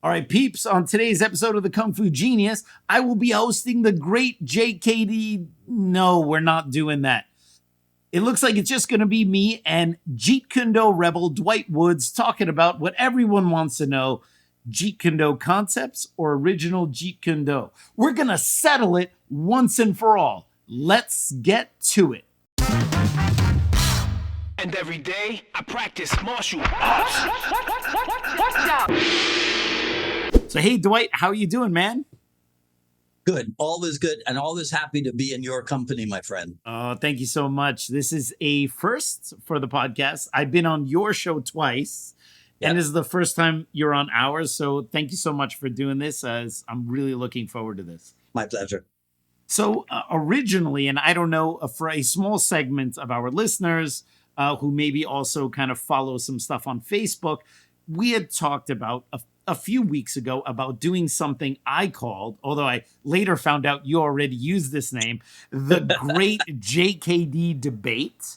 All right, peeps, on today's episode of the Kung Fu Genius, I will be hosting the great JKD. No, we're not doing that. It looks like it's just going to be me and JKD Rebel Dwight Woods talking about what everyone wants to know, Jeet Kune Do concepts or original Jeet Kune Do. We're going to settle it once and for all. Let's get to it. And every day, I practice martial arts. Watch out! So, hey, Dwight, how are you doing, man? Good. Always good and always happy to be in your company, my friend. Oh, thank you so much. This is a first for the podcast. I've been on your show twice, and this is the first time you're on ours. So thank you so much for doing this. As I'm really looking forward to this. My pleasure. So originally, and I don't know, for a small segment of our listeners who maybe also kind of follow some stuff on Facebook, we had talked about a few weeks ago about doing something I called, although I later found out you already used this name, the Great JKD Debate.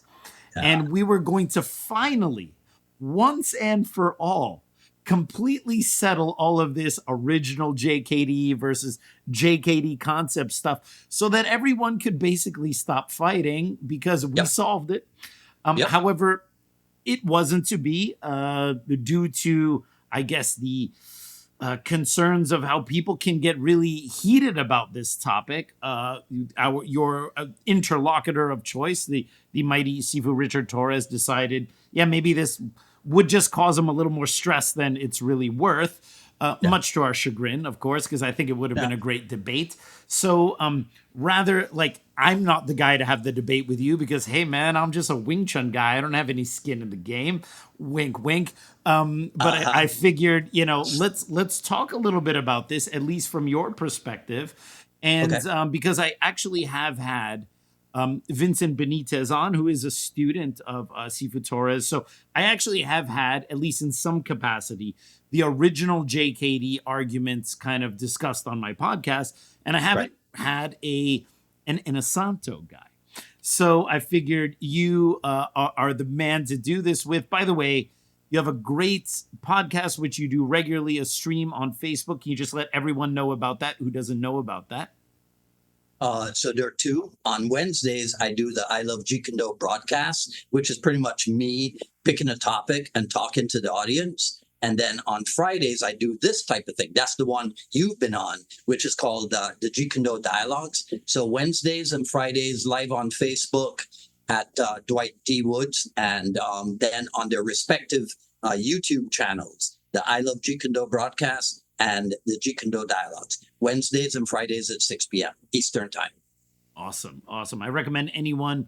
And we were going to finally, once and for all, completely settle all of this original JKD versus JKD concept stuff so that everyone could basically stop fighting because we solved it. However, it wasn't to be due to, I guess, the concerns of how people can get really heated about this topic. Your interlocutor of choice, the mighty Sifu Richard Torres, decided, maybe this would just cause him a little more stress than it's really worth. Much to our chagrin, of course, because I think it would have been a great debate. So rather, I'm not the guy to have the debate with you because, hey, man, I'm just a Wing Chun guy. I don't have any skin in the game. Wink, wink. But I figured, let's talk a little bit about this, at least from your perspective. And because I actually have had Vincent Benitez on, who is a student of Sifu Torres. So I actually have had, at least in some capacity, the original JKD arguments kind of discussed on my podcast. And I haven't had an Inosanto guy. So I figured you are the man to do this with. By the way, you have a great podcast, which you do regularly, a stream on Facebook. Can you just let everyone know about that who doesn't know about that? So there are two. On Wednesdays, I do the I Love Jeet Kune Do broadcast, which is pretty much me picking a topic and talking to the audience. And then on Fridays, I do this type of thing. That's the one you've been on, which is called the Jeet Kune Do Dialogues. So Wednesdays and Fridays live on Facebook at Dwight D. Woods, and then on their respective YouTube channels, the I Love Jeet Kune Do broadcast and the Jeet Kune Do Dialogues, Wednesdays and Fridays at 6 p.m. Eastern Time. Awesome. I recommend anyone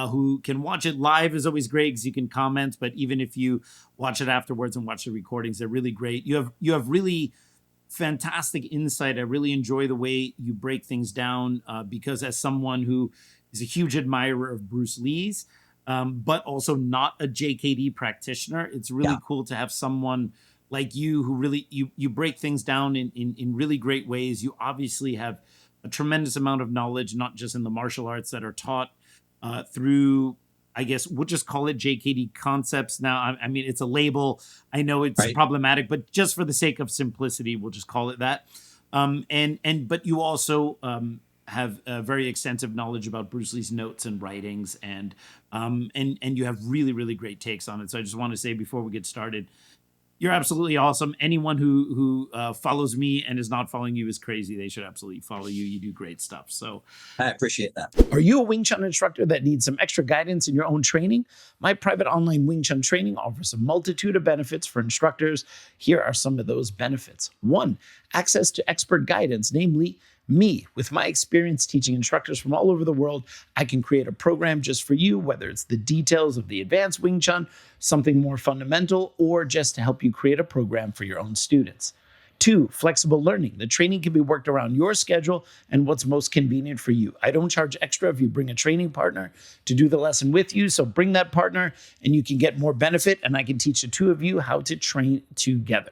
who can watch it live is always great because you can comment, but even if you watch it afterwards and watch the recordings, they're really great. You have really fantastic insight. I really enjoy the way you break things down because as someone who is a huge admirer of Bruce Lee's, but also not a JKD practitioner, it's really cool to have someone like you who really, you break things down in really great ways. You obviously have a tremendous amount of knowledge, not just in the martial arts that are taught through, I guess, we'll just call it JKD concepts now. I mean, it's a label. I know it's problematic, but just for the sake of simplicity, we'll just call it that. But you also have a very extensive knowledge about Bruce Lee's notes and writings, and you have really, really great takes on it. So I just want to say before we get started, you're absolutely awesome. Anyone who follows me and is not following you is crazy. They should absolutely follow you. You do great stuff. So I appreciate that. Are you a Wing Chun instructor that needs some extra guidance in your own training? My private online Wing Chun training offers a multitude of benefits for instructors. Here are some of those benefits. 1, access to expert guidance, namely me. With my experience teaching instructors from all over the world, I can create a program just for you, whether it's the details of the advanced Wing Chun, something more fundamental, or just to help you create a program for your own students. 2, flexible learning. The training can be worked around your schedule and what's most convenient for you. I don't charge extra if you bring a training partner to do the lesson with you, so bring that partner and you can get more benefit, and I can teach the two of you how to train together.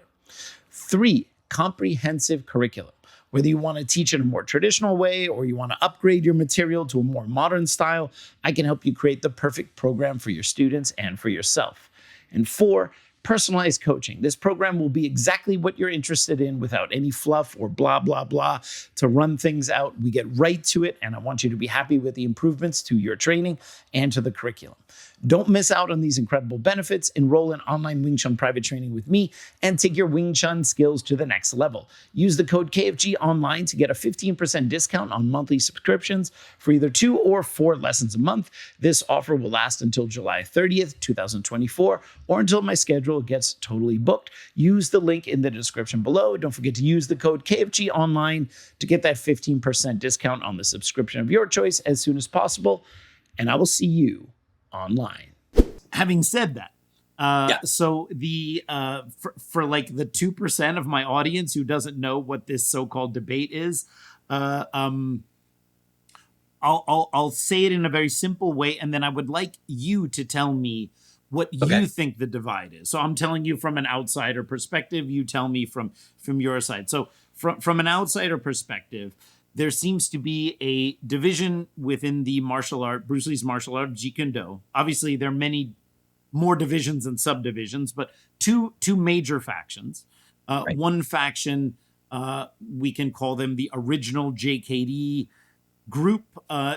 3, comprehensive curriculum. Whether you want to teach in a more traditional way or you want to upgrade your material to a more modern style, I can help you create the perfect program for your students and for yourself. And 4, personalized coaching. This program will be exactly what you're interested in without any fluff or blah, blah, blah to run things out. We get right to it, and I want you to be happy with the improvements to your training and to the curriculum. Don't miss out on these incredible benefits. Enroll in online Wing Chun private training with me and take your Wing Chun skills to the next level. Use the code KFG online to get a 15% discount on monthly subscriptions for either 2 or 4 lessons a month. This offer will last until July 30th, 2024, or until my schedule gets totally booked. Use the link in the description below. Don't forget to use the code KFG online to get that 15% discount on the subscription of your choice as soon as possible. And I will see you online. Having said that, so the for like the 2% of my audience who doesn't know what this so-called debate is, I'll say it in a very simple way, and then I would like you to tell me what you think the divide is. So I'm telling you from an outsider perspective. You tell me from your side. So from an outsider perspective, there seems to be a division within the martial art, Bruce Lee's martial art, Jeet Kune Do. Obviously, there are many more divisions and subdivisions, but two major factions. One faction, we can call them the original JKD group.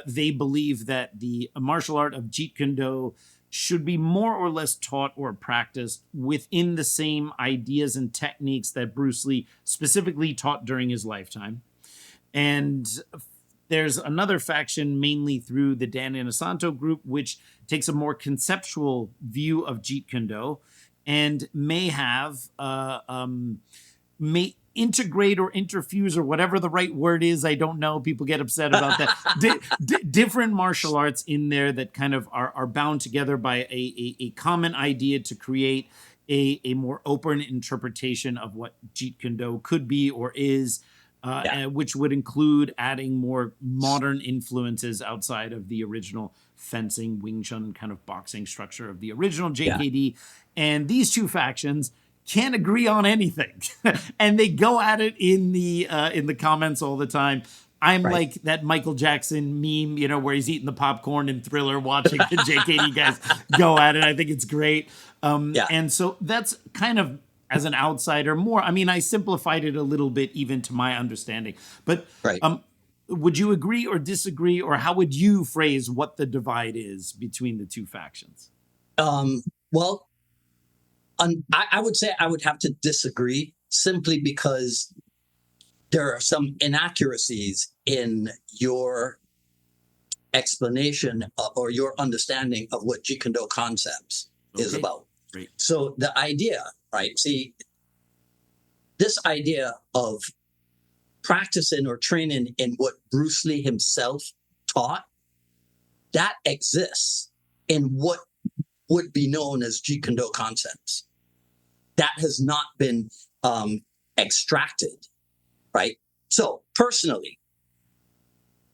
They believe that the martial art of Jeet Kune Do should be more or less taught or practiced within the same ideas and techniques that Bruce Lee specifically taught during his lifetime. And there's another faction, mainly through the Dan Inosanto group, which takes a more conceptual view of Jeet Kune Do and may have, may integrate or interfuse or whatever the right word is. I don't know. People get upset about that. Different martial arts in there that kind of are bound together by a common idea to create a more open interpretation of what Jeet Kune Do could be or is. Which would include adding more modern influences outside of the original fencing, Wing Chun kind of boxing structure of the original JKD. And these two factions can't agree on anything. And they go at it in the comments all the time. I'm like that Michael Jackson meme, you know, where he's eating the popcorn in Thriller, watching the JKD guys go at it. I think it's great. And so that's kind of, as an outsider, more, I mean, I simplified it a little bit even to my understanding, but would you agree or disagree, or how would you phrase what the divide is between the two factions? Well, I would say I would have to disagree simply because there are some inaccuracies in your explanation or your understanding of what Jeet Kune Do concepts is about. Great. So the idea, right? See, this idea of practicing or training in what Bruce Lee himself taught, that exists in what would be known as Jeet Kune Do concepts. That has not been extracted, right? So personally,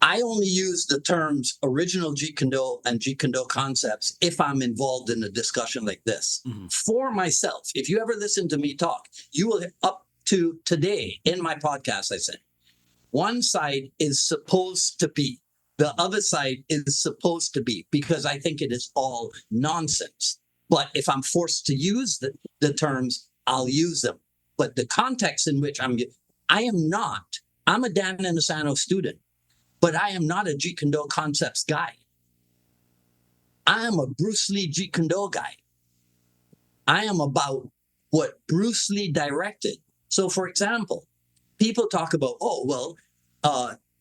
I only use the terms original Jeet Kune Do and Jeet Kune Do concepts if I'm involved in a discussion like this. For myself, if you ever listen to me talk, you will, up to today in my podcast, I said, one side is supposed to be, the other side is supposed to be, because I think it is all nonsense. But if I'm forced to use the terms, I'll use them. But the context in which I'm a Dan Inosanto student, but I am not a Jeet Kune Do concepts guy. I am a Bruce Lee Jeet Kune Do guy. I am about what Bruce Lee directed. So, for example, people talk about,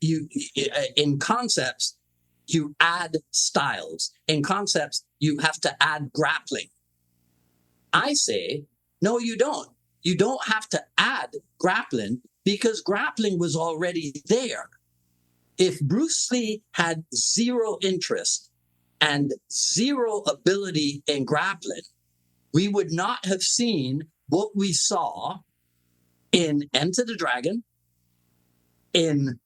you in concepts, you add styles. In concepts, you have to add grappling. I say, no, you don't. You don't have to add grappling because grappling was already there. If Bruce Lee had zero interest and zero ability in grappling, we would not have seen what we saw in Enter the Dragon, in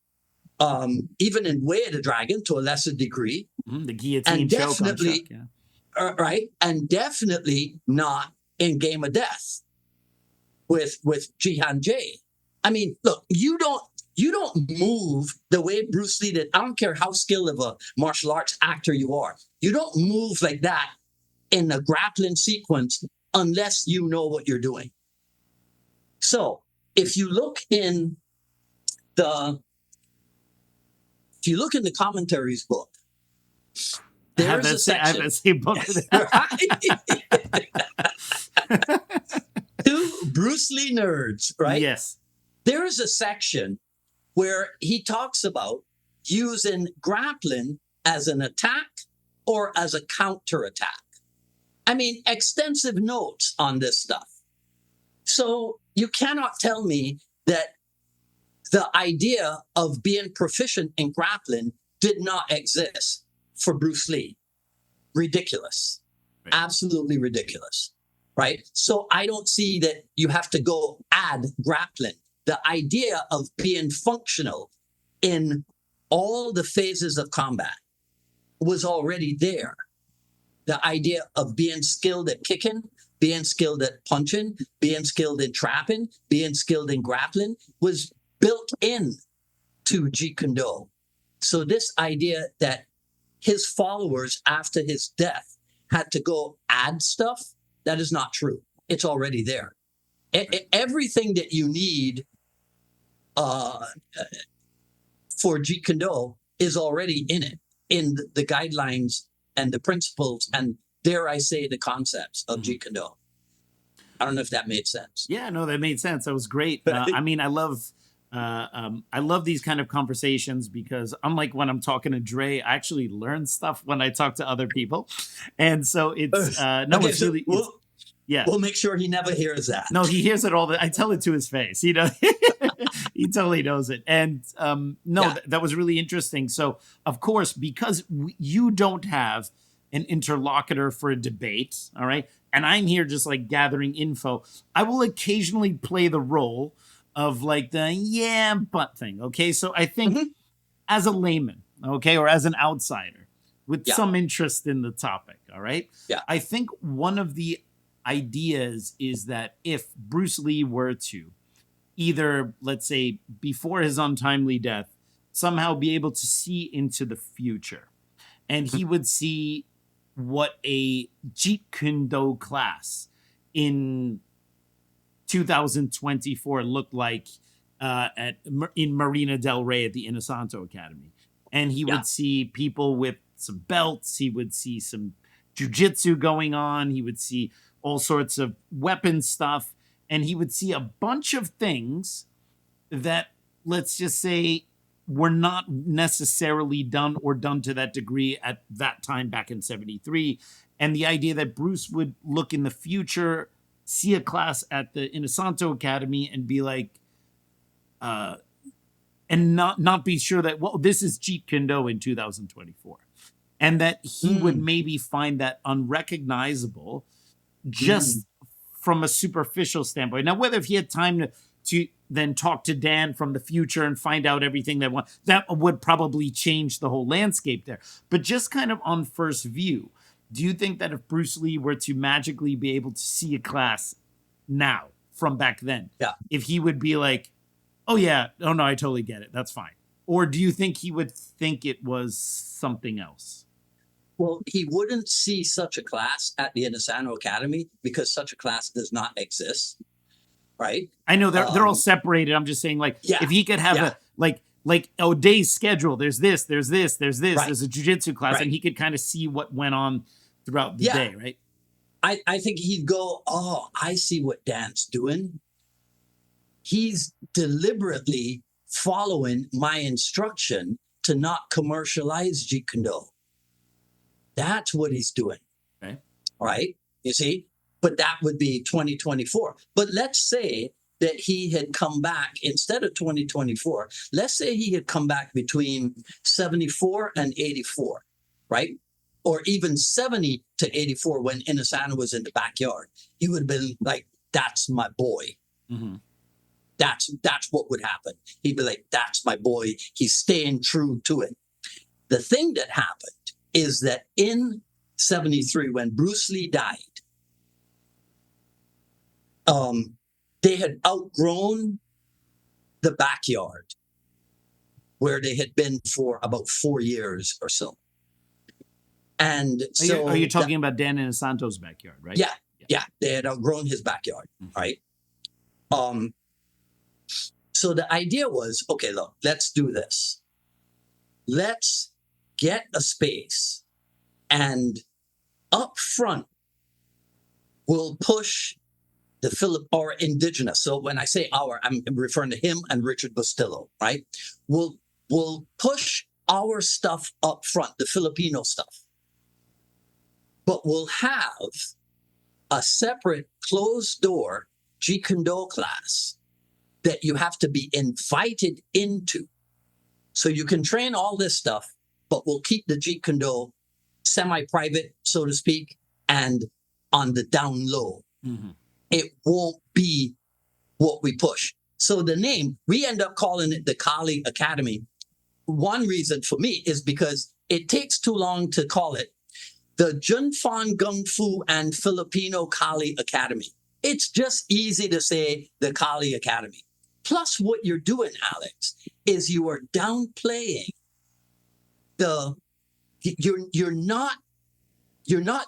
even in Way of the Dragon to a lesser degree, the guillotine and definitely, choke, right, and definitely not in Game of Death with Jihan Jay. I mean, look, you don't move the way Bruce Lee did. I don't care how skilled of a martial arts actor you are. You don't move like that in a grappling sequence unless you know what you're doing. So if you look in the commentaries book, there's a section. I have that same book. Two Bruce Lee nerds, right? Yes. There is a section where he talks about using grappling as an attack or as a counterattack. I mean, extensive notes on this stuff. So you cannot tell me that the idea of being proficient in grappling did not exist for Bruce Lee. Ridiculous. Right. Absolutely ridiculous. Right? So I don't see that you have to go add grappling. The idea of being functional in all the phases of combat was already there. The idea of being skilled at kicking, being skilled at punching, being skilled in trapping, being skilled in grappling was built in to Jeet Kune Do. So this idea that his followers after his death had to go add stuff, that is not true. It's already there. Everything that you need for Jeet Kune Do is already in it, in the guidelines and the principles and, dare I say, the concepts of Jeet Kune Do. I don't know if that made sense. Yeah, no, that made sense. That was great. I mean, I love these kind of conversations because unlike when I'm talking to Dre, I actually learn stuff when I talk to other people. And so it's, it's really, yeah. We'll make sure he never hears that. No, he hears it all. I tell it to his face. He totally knows it. And that was really interesting. So of course, because you don't have an interlocutor for a debate, all right, and I'm here just like gathering info, I will occasionally play the role of like the yeah, but thing. Okay. So I think as a layman, okay, or as an outsider with some interest in the topic, all right. Yeah. I think one of the ideas is that if Bruce Lee were to either, let's say, before his untimely death, somehow be able to see into the future, and he would see what a Jeet Kune Do class in 2024 looked like in Marina Del Rey at the Inosanto Academy. And he would see people with some belts. He would see some jujitsu going on. He would see all sorts of weapon stuff. And he would see a bunch of things that, let's just say, were not necessarily done or done to that degree at that time back in 73. And the idea that Bruce would look in the future, see a class at the Inosanto Academy and be like, and not be sure that, well, this is Jeet Kune Do in 2024. And that he would maybe find that unrecognizable just from a superficial standpoint. Now, whether if he had time to then talk to Dan from the future and find out everything that would probably change the whole landscape there. But just kind of on first view, do you think that if Bruce Lee were to magically be able to see a class now from back then, if he would be like, oh yeah, oh no, I totally get it, that's fine? Or do you think he would think it was something else? Well, he wouldn't see such a class at the Inosanto Academy because such a class does not exist, right? I know they're all separated. I'm just saying, like, if he could have a like a day's schedule, there's this, there's a jiu-jitsu class, and he could kind of see what went on throughout the day, right? I think he'd go, oh, I see what Dan's doing. He's deliberately following my instruction to not commercialize Jeet Kune Do. That's what he's doing. Okay. Right? You see? But that would be 2024. But let's say that he had come back instead of 2024. Let's say he had come back between 74 and 84, right? Or even 70 to 84 when Inosanto was in the backyard. He would have been like, that's my boy. Mm-hmm. That's what would happen. He'd be like, that's my boy. He's staying true to it. The thing that happened is that in 73, when Bruce Lee died, they had outgrown the backyard where they had been for about 4 years or so. And are you talking about Dan Inosanto's backyard, right? Yeah. Yeah, they had outgrown his backyard, right? So the idea was, okay, look, let's do this. Let's get a space, and up front, we'll push the or indigenous. So when I say our, I'm referring to him and Richard Bustillo, right? We'll push our stuff up front, the Filipino stuff. But we'll have a separate closed door Jeet Kune Do class that you have to be invited into. So you can train all this stuff, but we'll keep the Jeet Kune Do semi-private, so to speak, and on the down low. Mm-hmm. It won't be what we push. So the name, we end up calling it the Kali Academy. One reason for me is because it takes too long to call it the Junfan Gung Fu and Filipino Kali Academy. It's just easy to say the Kali Academy. Plus what you're doing, Alex, is you are downplaying you're not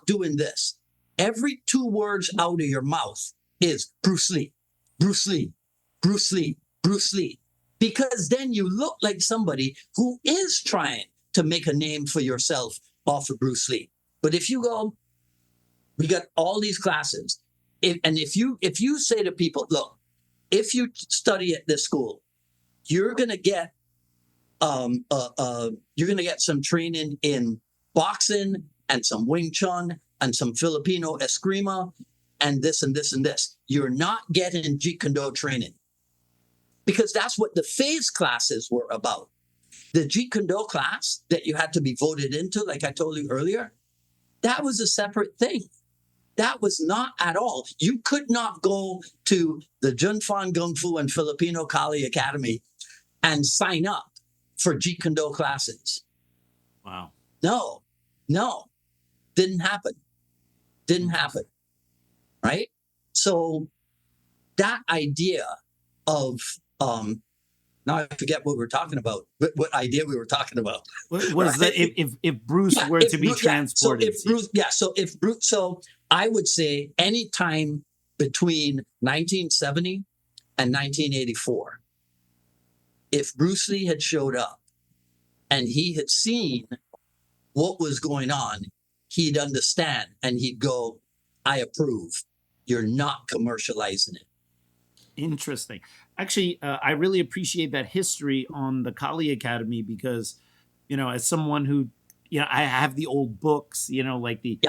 doing this. Every 2 words out of your mouth is Bruce Lee, Bruce Lee, Bruce Lee, Bruce Lee. Because then you look like somebody who is trying to make a name for yourself off of Bruce Lee. But if you go, we got all these classes. If you say to people, look, if you study at this school, you're gonna get some training in boxing and some Wing Chun and some Filipino Eskrima and this and this and this. You're not getting Jeet Kune Do training, because that's what the phase classes were about. The Jeet Kune Do class that you had to be voted into, like I told you earlier, that was a separate thing. That was not at all. You could not go to the Junfan Gung Fu and Filipino Kali Academy and sign up for Jeet Kune Do classes. Wow. No, didn't happen. Right? So that idea of, now I forget what we're talking about. What idea we were talking about? Was right? that if Bruce were to be transported? So I would say any time between 1970 and 1984, if Bruce Lee had showed up and he had seen what was going on, he'd understand and he'd go, I approve. You're not commercializing it. Interesting. Actually, I really appreciate that history on the Kali Academy because, as someone who, I have the old books, like the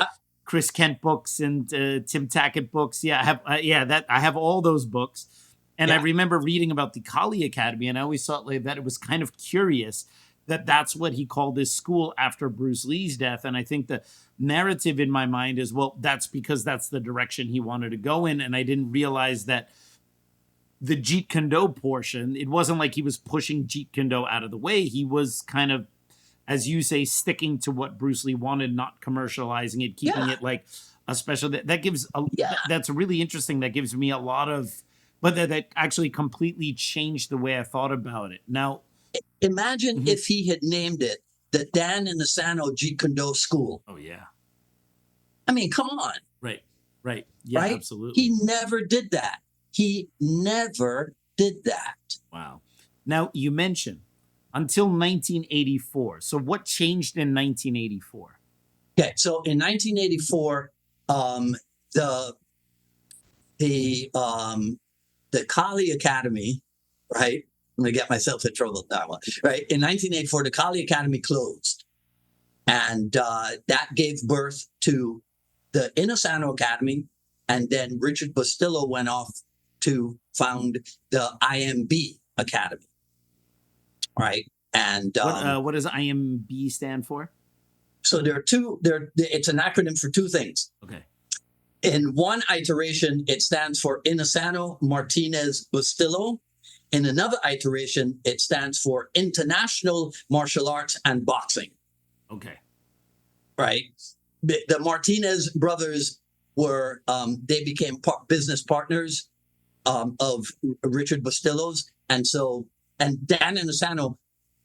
Chris Kent books and Tim Tackett books. Yeah, I have all those books. And I remember reading about the Kali Academy, and I always thought that it was kind of curious that that's what he called his school after Bruce Lee's death. And I think the narrative in my mind is, well, that's because that's the direction he wanted to go in. And I didn't realize that the Jeet Kune Do portion, it wasn't like he was pushing Jeet Kune Do out of the way. He was kind of, as you say, sticking to what Bruce Lee wanted, not commercializing it, keeping it like a special. That gives that's really interesting. That gives me a lot of, but that actually completely changed the way I thought about it. Now, imagine if he had named it the Dan Inosanto Jeet Kune Do School. Oh yeah. I mean, come on. Right. Yeah, right? Absolutely. He never did that. Wow. Now, you mentioned until 1984. So what changed in 1984? Okay, so in 1984, the Kali Academy, right? I'm going to get myself in trouble with that one, right? In 1984, the Kali Academy closed. And that gave birth to the Inosanto Academy. And then Richard Bustillo went off to found the IMB Academy, right? And what does IMB stand for? So there are two. It's an acronym for two things. Okay. In one iteration, it stands for Inosanto Martinez Bustillo. In another iteration, it stands for International Martial Arts and Boxing. Okay. Right. The Martinez brothers were they became business partners of Richard Bustillo's, and Dan Inosanto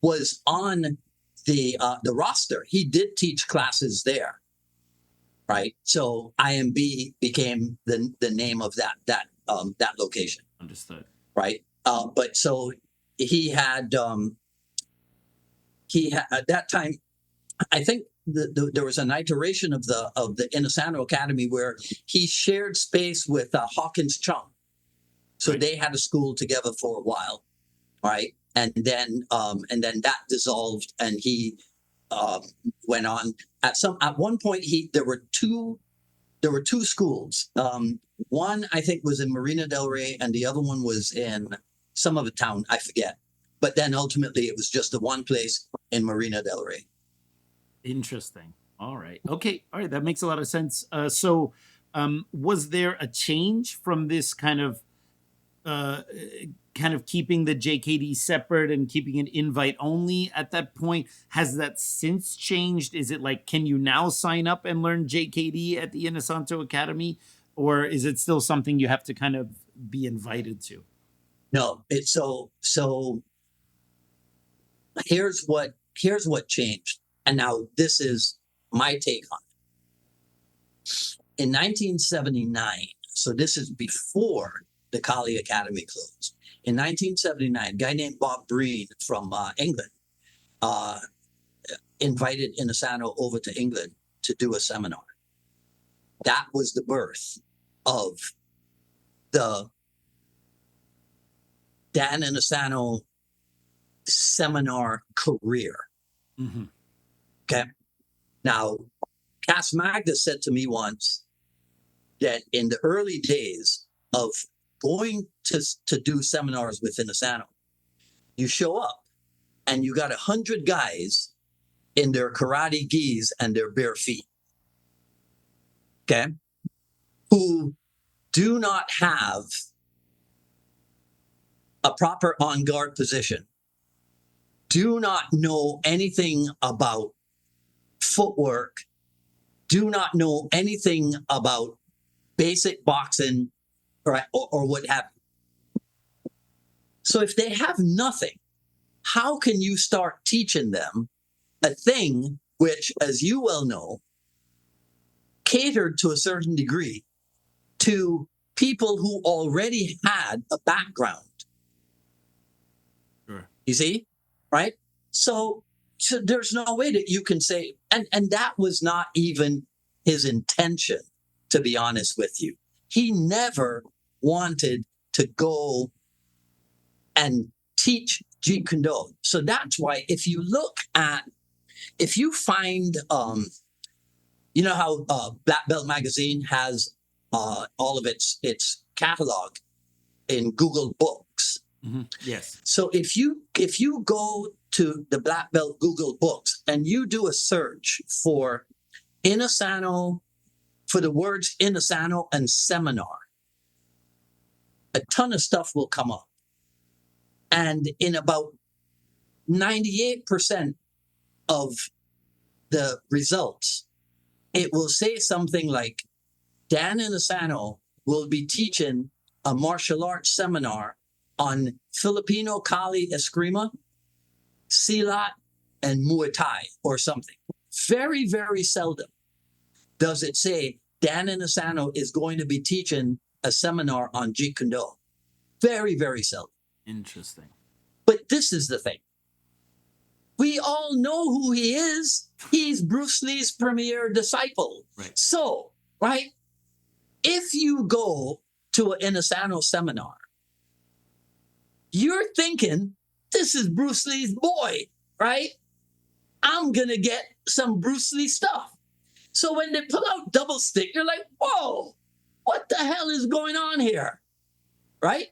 was on the roster. He did teach classes there, right? So IMB became the name of that location, Understood. right? But so he had at that time, I think there was an iteration of the Inosanto Academy where he shared space with Hawkins Chun. So Right. they had a school together for a while, right? And then that dissolved, and he went on. At one point, there were two schools. One I think was in Marina del Rey, and the other one was in some other town, I forget. But then ultimately, it was just the one place in Marina del Rey. Interesting. All right. Okay. All right. That makes a lot of sense. So, was there a change from this kind of keeping the JKD separate and keeping it invite only at that point? Has that since changed? Is it like, can you now sign up and learn JKD at the Inosanto Academy, or is it still something you have to kind of be invited to? No, it's so. Here's what changed, and now this is my take on it. In 1979, so this is before the Kali Academy closed. In 1979, a guy named Bob Breen from England invited Inosanto over to England to do a seminar. That was the birth of the Dan Inosanto seminar career. Mm-hmm. Okay. Now, Cass Magda said to me once that in the early days of going to do seminars with Inosanto, you show up and you got 100 guys in their karate gis and their bare feet, okay, who do not have a proper on-guard position, do not know anything about footwork, do not know anything about basic boxing or what have you. So if they have nothing, how can you start teaching them a thing which, as you well know, catered to a certain degree to people who already had a background? Sure. You see, right? So there's no way that you can say, and that was not even his intention, to be honest with you. He never wanted to go and teach Jeet Kune Do. So that's why if you find, you know how Black Belt Magazine has all of its catalog in Google Books. Mm-hmm. Yes. So if you go to the Black Belt Google Books and you do a search for Inosanto, for the words Inosanto and seminar, a ton of stuff will come up. And in about 98% of the results, it will say something like, Dan Inosanto will be teaching a martial arts seminar on Filipino Kali Eskrima, Silat, and Muay Thai or something. Very, very seldom does it say Dan Inosanto is going to be teaching a seminar on Jeet Kune Do. Very, very seldom. Interesting. But this is the thing. We all know who he is. He's Bruce Lee's premier disciple. Right. So, right, if you go to an Inosanto seminar, you're thinking, this is Bruce Lee's boy, right? I'm going to get some Bruce Lee stuff. So when they pull out double stick, you're like, whoa, what the hell is going on here? Right?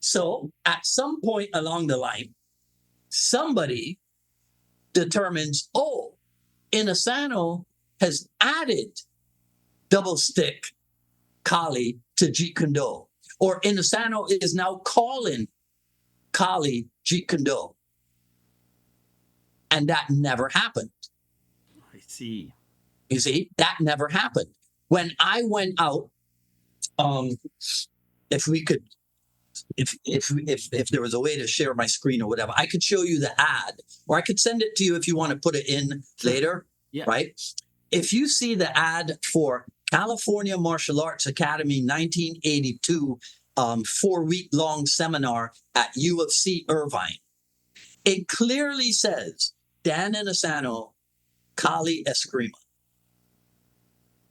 So at some point along the line, somebody determines, oh, Inosanto has added double stick Kali to Jeet Kune Do, or Inosanto is now calling Kali Jeet Kune Do. And that never happened. I see. You see, that never happened. When I went out, if there was a way to share my screen or whatever, I could show you the ad, or I could send it to you if you want to put it in later. Yeah. Right? if you see the ad for California Martial Arts Academy 1982 4-week-long seminar at UFC Irvine, it clearly says Dan Inosanto, Kali Eskrima.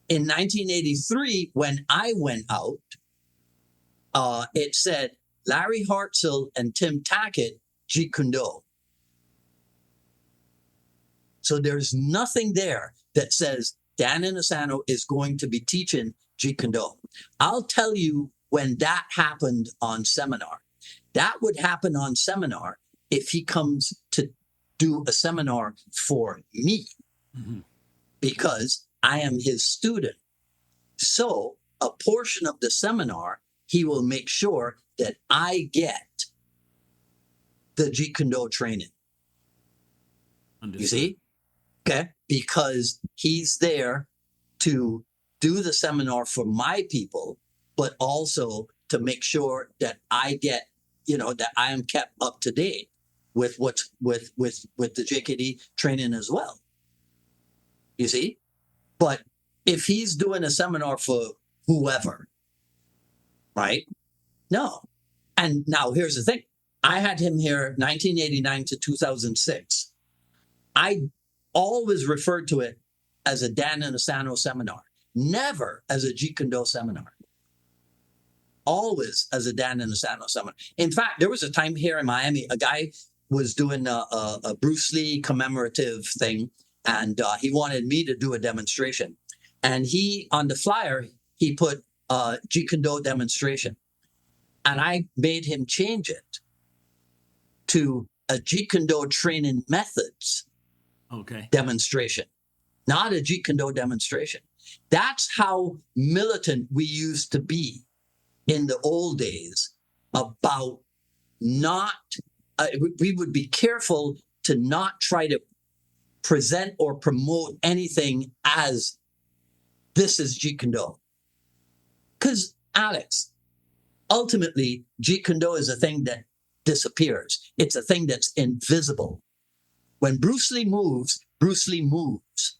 In 1983, when I went out, it said Larry Hartzell and Tim Tackett, Jeet Kune Do. So there's nothing there that says Dan Inosanto is going to be teaching Jeet Kune Do. I'll tell you when that happened on seminar. That would happen on seminar if he comes to do a seminar for me, because I am his student. So a portion of the seminar, he will make sure that I get the Jeet Kune Do training. You see? Okay? Because he's there to do the seminar for my people, but also to make sure that I get, that I am kept up to date with what's with the JKD training as well. You see? But if he's doing a seminar for whoever, right? No. And now here's the thing. I had him here 1989 to 2006. I always referred to it as a Dan Inosanto seminar, never as a Jeet Kune Do seminar. Always as a Dan Inosanto seminar. In fact, there was a time here in Miami, a guy was doing a Bruce Lee commemorative thing, and he wanted me to do a demonstration. And he, on the flyer, he put Jeet Kune Do demonstration. And I made him change it to a Jeet Kune Do training methods demonstration, not a Jeet Kune Do demonstration. That's how militant we used to be in the old days about not, we would be careful to not try to present or promote anything as this is Jeet Kune Do. Because, Alex, ultimately, Jeet Kune Do is a thing that disappears. It's a thing that's invisible. When Bruce Lee moves, Bruce Lee moves.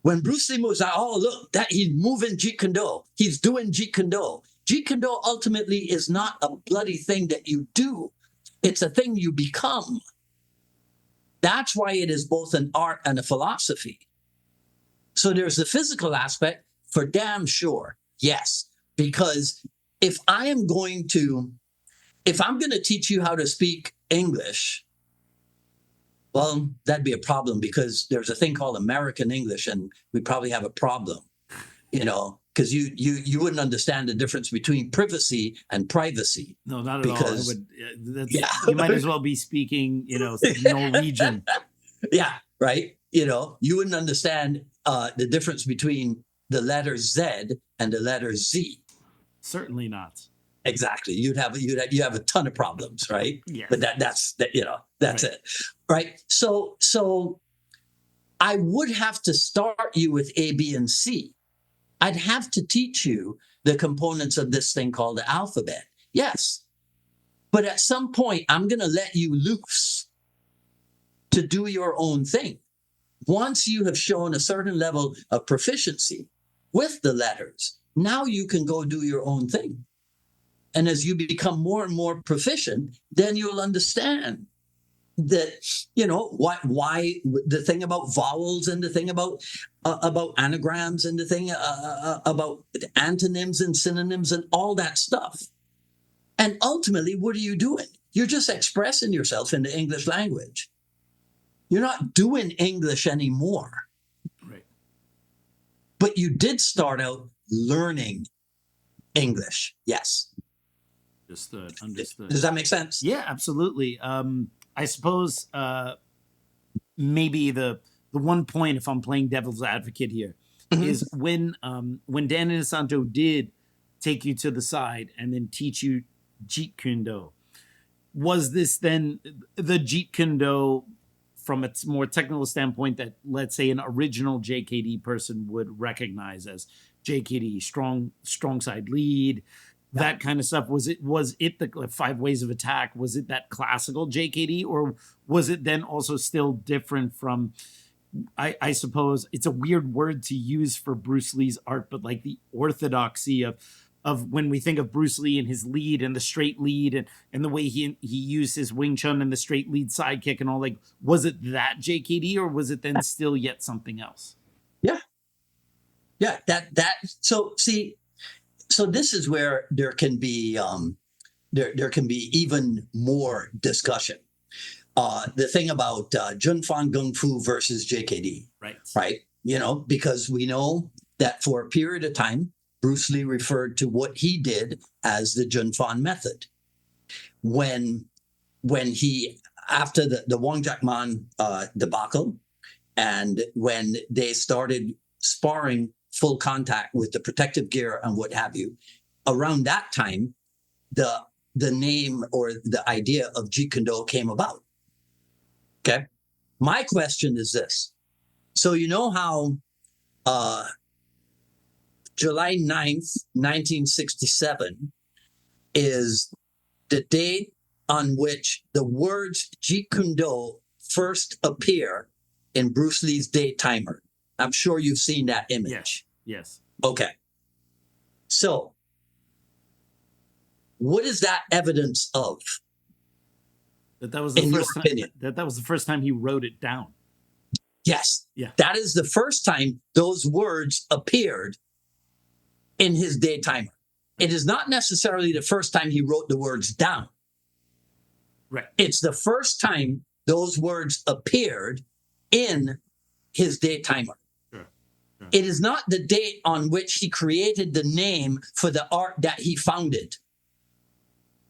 When Bruce Lee moves, oh, look, that he's moving Jeet Kune Do. He's doing Jeet Kune Do. Jeet Kune Do ultimately is not a bloody thing that you do. It's a thing you become. That's why it is both an art and a philosophy. So there's the physical aspect for damn sure. Yes. Because if I'm going to teach you how to speak English, well, that'd be a problem, because there's a thing called American English, and we probably have a problem, because you wouldn't understand the difference between privacy and privacy. No, not at all. You might as well be speaking, Norwegian. Yeah, right. You wouldn't understand the difference between the letter Z and the letter Z. Certainly not. Exactly. You have a ton of problems, right? Yeah. But that's right. It. Right. So I would have to start you with A, B, and C. I'd have to teach you the components of this thing called the alphabet. Yes. But at some point, I'm going to let you loose to do your own thing. Once you have shown a certain level of proficiency with the letters, now you can go do your own thing. And as you become more and more proficient, then you'll understand that, why the thing about vowels and the thing about anagrams and the thing about antonyms and synonyms and all that stuff. And ultimately, what are you doing? You're just expressing yourself in the English language. You're not doing English anymore. Right. But you did start out learning English. Yes. Understood. Does that make sense? Yeah, absolutely. I suppose maybe the one point, if I'm playing devil's advocate here, is when Dan Inosanto did take you to the side and then teach you Jeet Kune Do, was this then the Jeet Kune Do from a more technical standpoint that, let's say, an original JKD person would recognize as JKD, strong side lead, that kind of stuff? Was it the 5 ways of attack? Was it that classical JKD, or was it then also still different from I suppose it's a weird word to use for Bruce Lee's art, but like the orthodoxy of when we think of Bruce Lee and his lead and the straight lead and the way he used his Wing Chun and the straight lead sidekick and all, like, was it that JKD or was it then still yet something else? Yeah. Yeah. So see, so this is where there can be, there can be even more discussion. The thing about Jun Fan Gung Fu versus JKD, right? You know, because we know that for a period of time, Bruce Lee referred to what he did as the Jun Fan method. When he, after the Wong Jack Man debacle, and when they started sparring full contact with the protective gear and what have you, around that time, the name or the idea of Jeet Kune Do came about. Okay. My question is this. So you know how July 9th, 1967 is the date on which the words Jeet Kune Do first appear in Bruce Lee's day timer. I'm sure you've seen that image. Yes. Okay. So what is that evidence of? That was the in first your time, opinion? that was the first time he wrote it down. Yes. Yeah. That is the first time those words appeared in his day timer. It is not necessarily the first time he wrote the words down. Right. It's the first time those words appeared in his day timer. Sure. It is not the date on which he created the name for the art that he founded.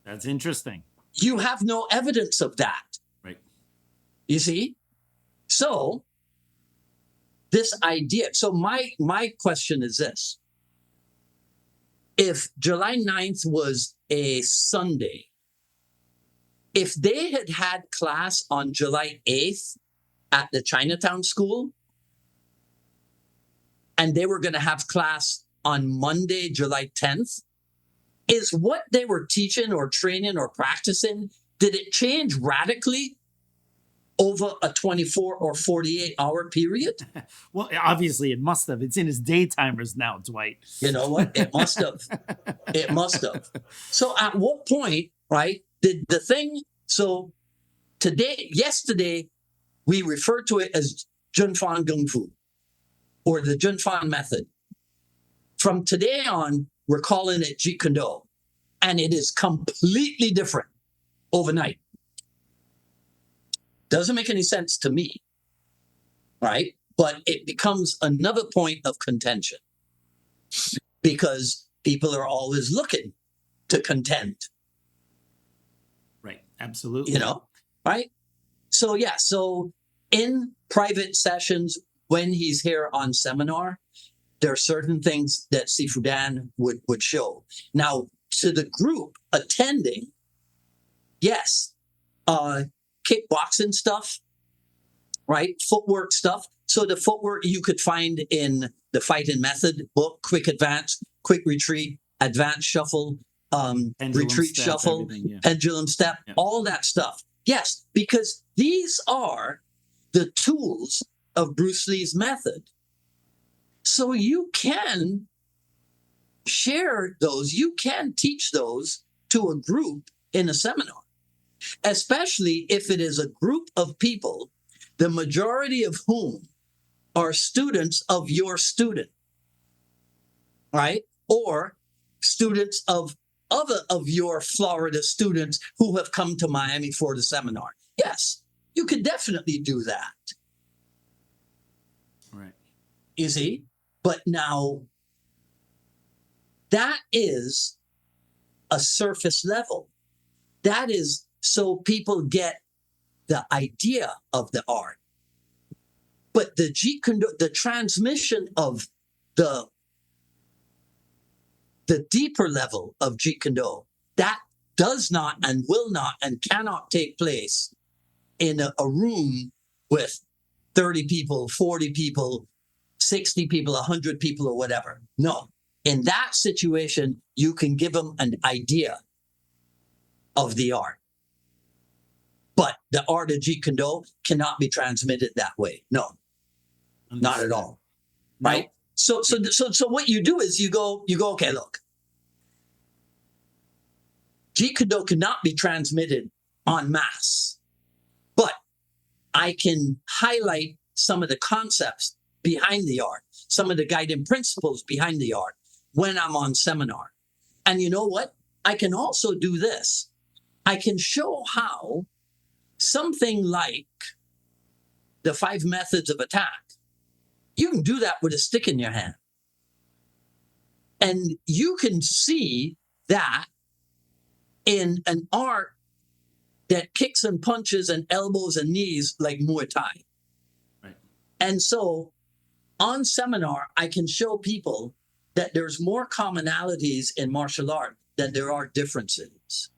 That's interesting. You have no evidence of that. Right. You see? So this idea, so my question is this. If July 9th was a Sunday, if they had had class on July 8th at the Chinatown School, and they were going to have class on Monday, July 10th, is what they were teaching or training or practicing, did it change radically over a 24 or 48 hour period? Well, obviously it must have. It's in his day timers now, Dwight. You know what? It must have. It must have. So at what point, right, did the thing, so yesterday, we refer to it as Jun Fan Gung Fu or the Jun Fan method. From today on, we're calling it Jeet Kune Do, and it is completely different overnight. Doesn't make any sense to me, right? But it becomes another point of contention because people are always looking to contend. Right. Absolutely. You know, right? So yeah, so in private sessions, when he's here on seminar, there are certain things that Sifu Dan would show. Now, to the group attending, yes, kickboxing stuff, right? Footwork stuff. So the footwork you could find in the Fighting Method book, quick advance, quick retreat, advanced shuffle, retreat step, shuffle, pendulum step, all that stuff. Yes, because these are the tools of Bruce Lee's method. So you can share those, you can teach those to a group in a seminar, especially if it is a group of people, the majority of whom are students of your student, right? Or students of other of your Florida students who have come to Miami for the seminar. Yes, you could definitely do that. Right. You see? But now, that is a surface level. That is so people get the idea of the art. But the Jeet Kune Do, the transmission of the deeper level of Jeet Kune Do, that does not and will not and cannot take place in a room with 30 people, 40 people, 60 people, 100 people, or whatever. No. In that situation, you can give them an idea of the art. But the art of Jeet Kune Do cannot be transmitted that way. No. Not at Understood. all. Now- Right? So what you do is you go, okay, look. Jeet Kune Do cannot be transmitted en masse, but I can highlight some of the concepts behind the art, some of the guiding principles behind the art when I'm on seminar. And you know what? I can also do this. I can show how something like the 5 methods of attack, you can do that with a stick in your hand. And you can see that in an art that kicks and punches and elbows and knees like Muay Thai. Right. And so on seminar, I can show people that there's more commonalities in martial art than there are differences.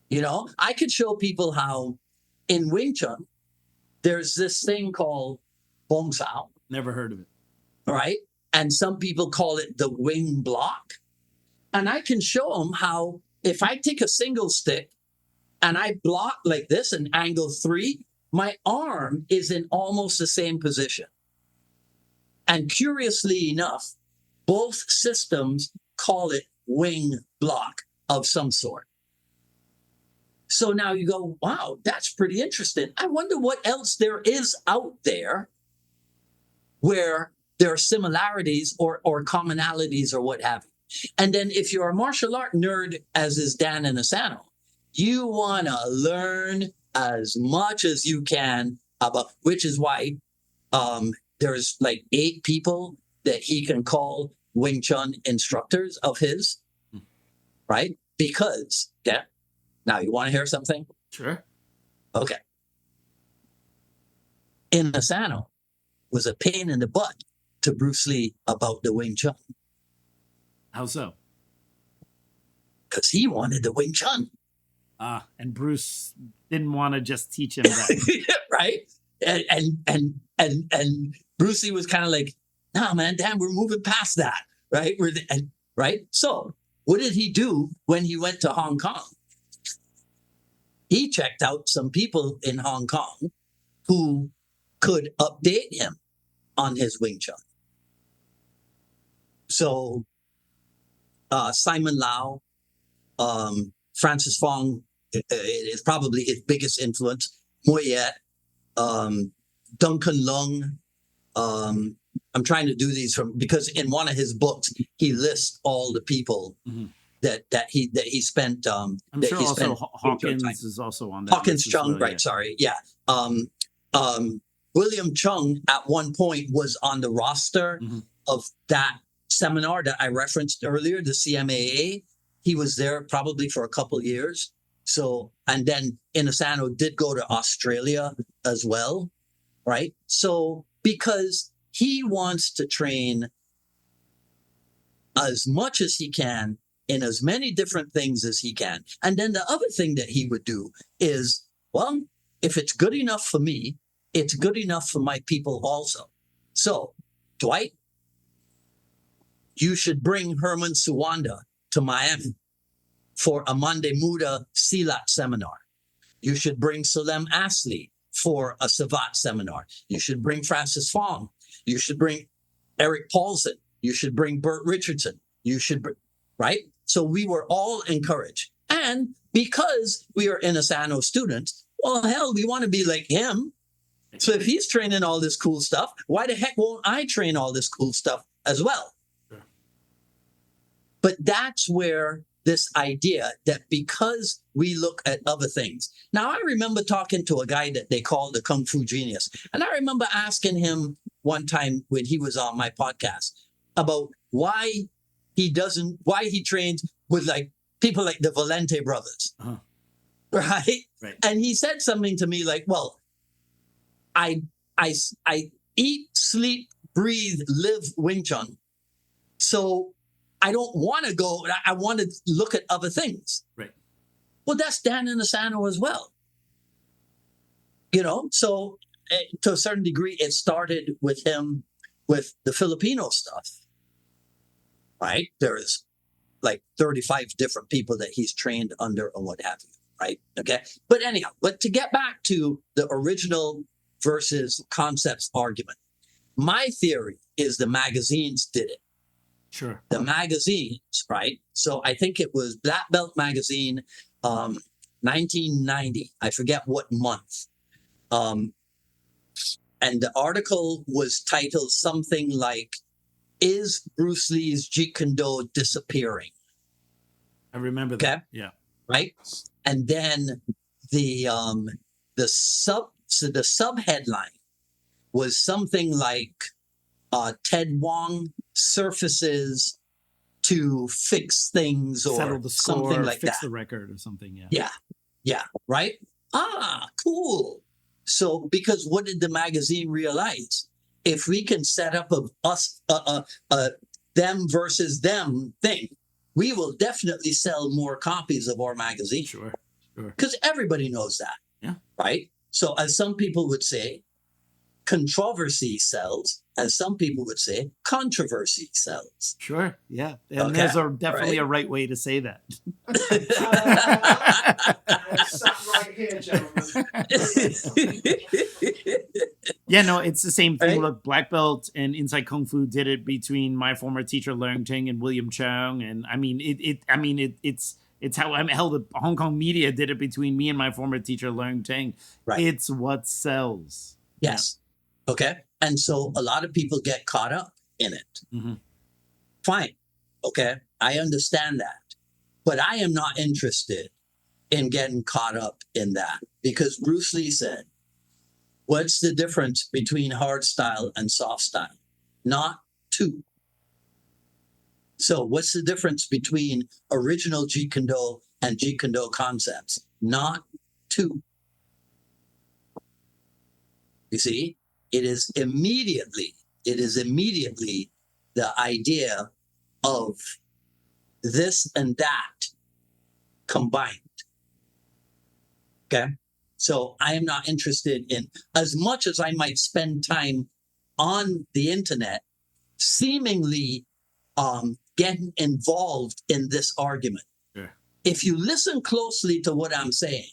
You know, I could show people how in Wing Chun, there's this thing called Bong Sao, Never heard of it. right? And some people call it the wing block. And I can show them how if I take a single stick and I block like this in angle 3, my arm is in almost the same position. And curiously enough, both systems call it wing block of some sort. So now you go, wow, that's pretty interesting. I wonder what else there is out there where there are similarities or commonalities or what have you. And then if you're a martial art nerd, as is Dan and Inosanto, you want to learn as much as you can about, which is why there's like 8 people that he can call Wing Chun instructors of his, right? Because, yeah. Now, you want to hear something? Sure. Okay. Inosanto was a pain in the butt to Bruce Lee about the Wing Chun How so? because he wanted the Wing Chun, And Bruce didn't want to just teach him that. right? And Bruce Lee was kind of like, "Nah, man, damn, we're moving past that, right? Right? So, what did he do when he went to Hong Kong? He checked out some people in Hong Kong who could update him on his Wing Chun. So Simon Lau, Francis Fong is probably his biggest influence. Moyet, Duncan Lung. I'm trying to do these because in one of his books he lists all the people that he spent. I'm that sure he also spent Hawkins time. is also on that. Hawkins list as Chung, well, right? yeah. Sorry, yeah. William Chung at one point was on the roster of that seminar that I referenced earlier, the CMAA. He was there probably for a couple years. So, and then Inosanto did go to Australia as well, right? So, because he wants to train as much as he can in as many different things as he can. And then the other thing that he would do is, well, if it's good enough for me, it's good enough for my people also. So, Dwight, you should bring Herman Suwanda to Miami for a Monday Muda Silat seminar. You should bring Salem Astley for a Savat seminar. You should bring Francis Fong. You should bring Eric Paulson. You should bring Bert Richardson. You should bring, right? So we were all encouraged. And because we are Inosanto students, well, hell, we want to be like him. So if he's training all this cool stuff, why the heck won't I train all this cool stuff as well? Sure. But that's where this idea that because we look at other things. Now, I remember talking to a guy that they call the Kung Fu Genius. And I remember asking him one time when he was on my podcast about why he trains with like people like the Valente brothers. Right? And he said something to me like, well, I eat, sleep, breathe, live Wing Chun. So I don't want to go, I want to look at other things. Right. Well, that's Dan Inosanto as well. You know, so to a certain degree, it started with him with the Filipino stuff. Right? There's like 35 different people that he's trained under and what have you. Right? Okay. But anyhow, but to get back to the original versus concepts argument. My theory is the magazines did it. Sure. The magazines, right? So I think it was Black Belt Magazine, 1990. I forget what month. And the article was titled something like, "Is Bruce Lee's Jeet Kune Do disappearing?" I remember Okay. that. Yeah. Right? And then the sub headline was something like Ted Wong surfaces to fix things or Settle the score, something like fix that. the record or something. Yeah. Yeah, right? Cool. So because what did the magazine realize? If we can set up a them versus them thing, we will definitely sell more copies of our magazine. Sure. Because everybody knows that. Yeah. Right? So as some people would say, controversy sells, as some people would say, controversy sells. Sure. Yeah. And Okay, there's definitely a right way to say that. Stop right here, gentlemen. Yeah, no, it's the same thing. Right? Look, Black Belt and Inside Kung Fu did it between my former teacher Leung Ting and William Cheung, and I mean, it's how the Hong Kong media did it between me and my former teacher Leung Ting. Right. It's what sells. Yes. Okay. And so a lot of people get caught up in it. Mhm. Fine. Okay. I understand that. But I am not interested in getting caught up in that because Bruce Lee said, what's the difference between hard style and soft style? Not two. So what's the difference between original Jeet Kune Do and Jeet Kune Do concepts? Not two. You see, it is immediately the idea of this and that combined. Okay. So I am not interested in, as much as I might spend time on the internet, seemingly getting involved in this argument. Sure. If you listen closely to what I'm saying,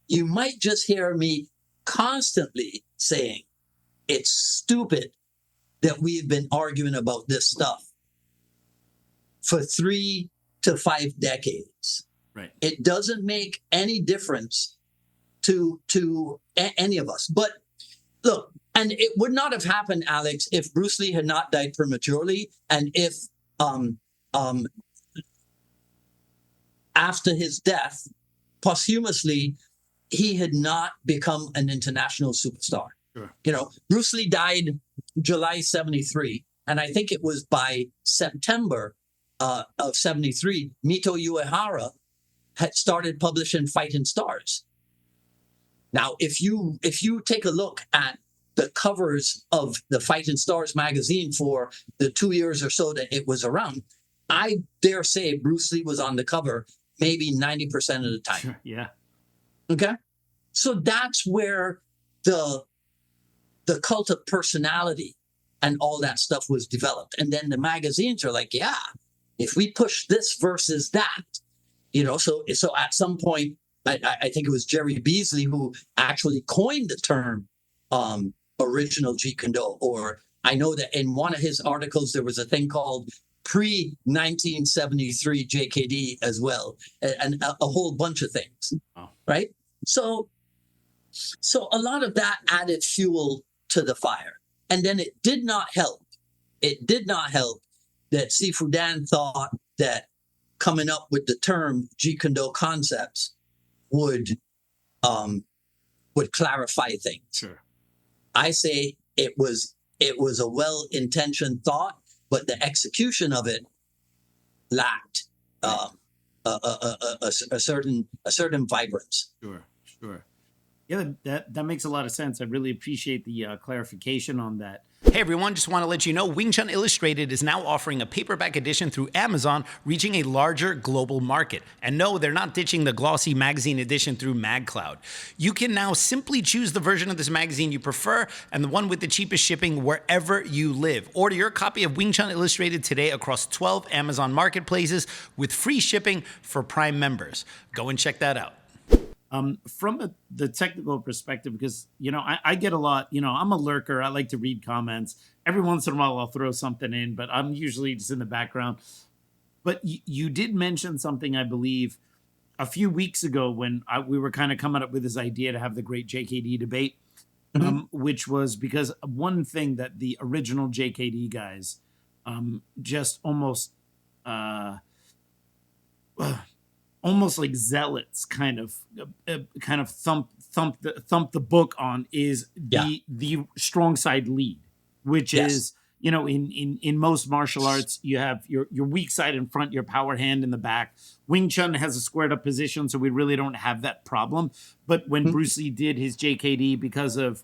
you might just hear me constantly saying, it's stupid that we've been arguing about this stuff for 3 to 5 decades. Right. It doesn't make any difference to any of us. But look, and it would not have happened, Alex, if Bruce Lee had not died prematurely, and if after his death, posthumously, he had not become an international superstar. Sure. You know, Bruce Lee died July 73, and I think it was by September of 73, Mito Uehara had started publishing Fighting Stars. Now, if you take a look at the covers of the Fighting Stars magazine for the 2 years or so that it was around, I dare say Bruce Lee was on the cover maybe 90% of the time. Sure. Yeah. Okay? So that's where the cult of personality and all that stuff was developed. And then the magazines are like, yeah, if we push this versus that, you know, so at some point, I think it was Jerry Beasley who actually coined the term original Jeet Kune Do, or I know that in one of his articles, there was a thing called pre-1973 JKD as well, and a whole bunch of things, Wow. right? So a lot of that added fuel to the fire. And then it did not help. It did not help that Sifu Dan thought that coming up with the term Jeet Kune Do concepts would clarify things. Sure. I say it was a well-intentioned thought, but the execution of it lacked a certain vibrance. Sure. Yeah, that makes a lot of sense. I really appreciate the clarification on that. Hey everyone, just want to let you know Wing Chun Illustrated is now offering a paperback edition through Amazon, reaching a larger global market. And no, they're not ditching the glossy magazine edition through MagCloud. You can now simply choose the version of this magazine you prefer and the one with the cheapest shipping wherever you live. Order your copy of Wing Chun Illustrated today across 12 Amazon marketplaces with free shipping for Prime members. Go and check that out. From the technical perspective, because, I get a lot, I'm a lurker. I like to read comments. Every once in a while, I'll throw something in, but I'm usually just in the background. But you did mention something, I believe, a few weeks ago when we were kind of coming up with this idea to have the great JKD debate, which was because one thing that the original JKD guys just almost like zealots kind of thump the book on is the strong side lead, which is, in most martial arts, you have your weak side in front, your power hand in the back. Wing Chun has a squared up position, so we really don't have that problem. But when Bruce Lee did his JKD, because of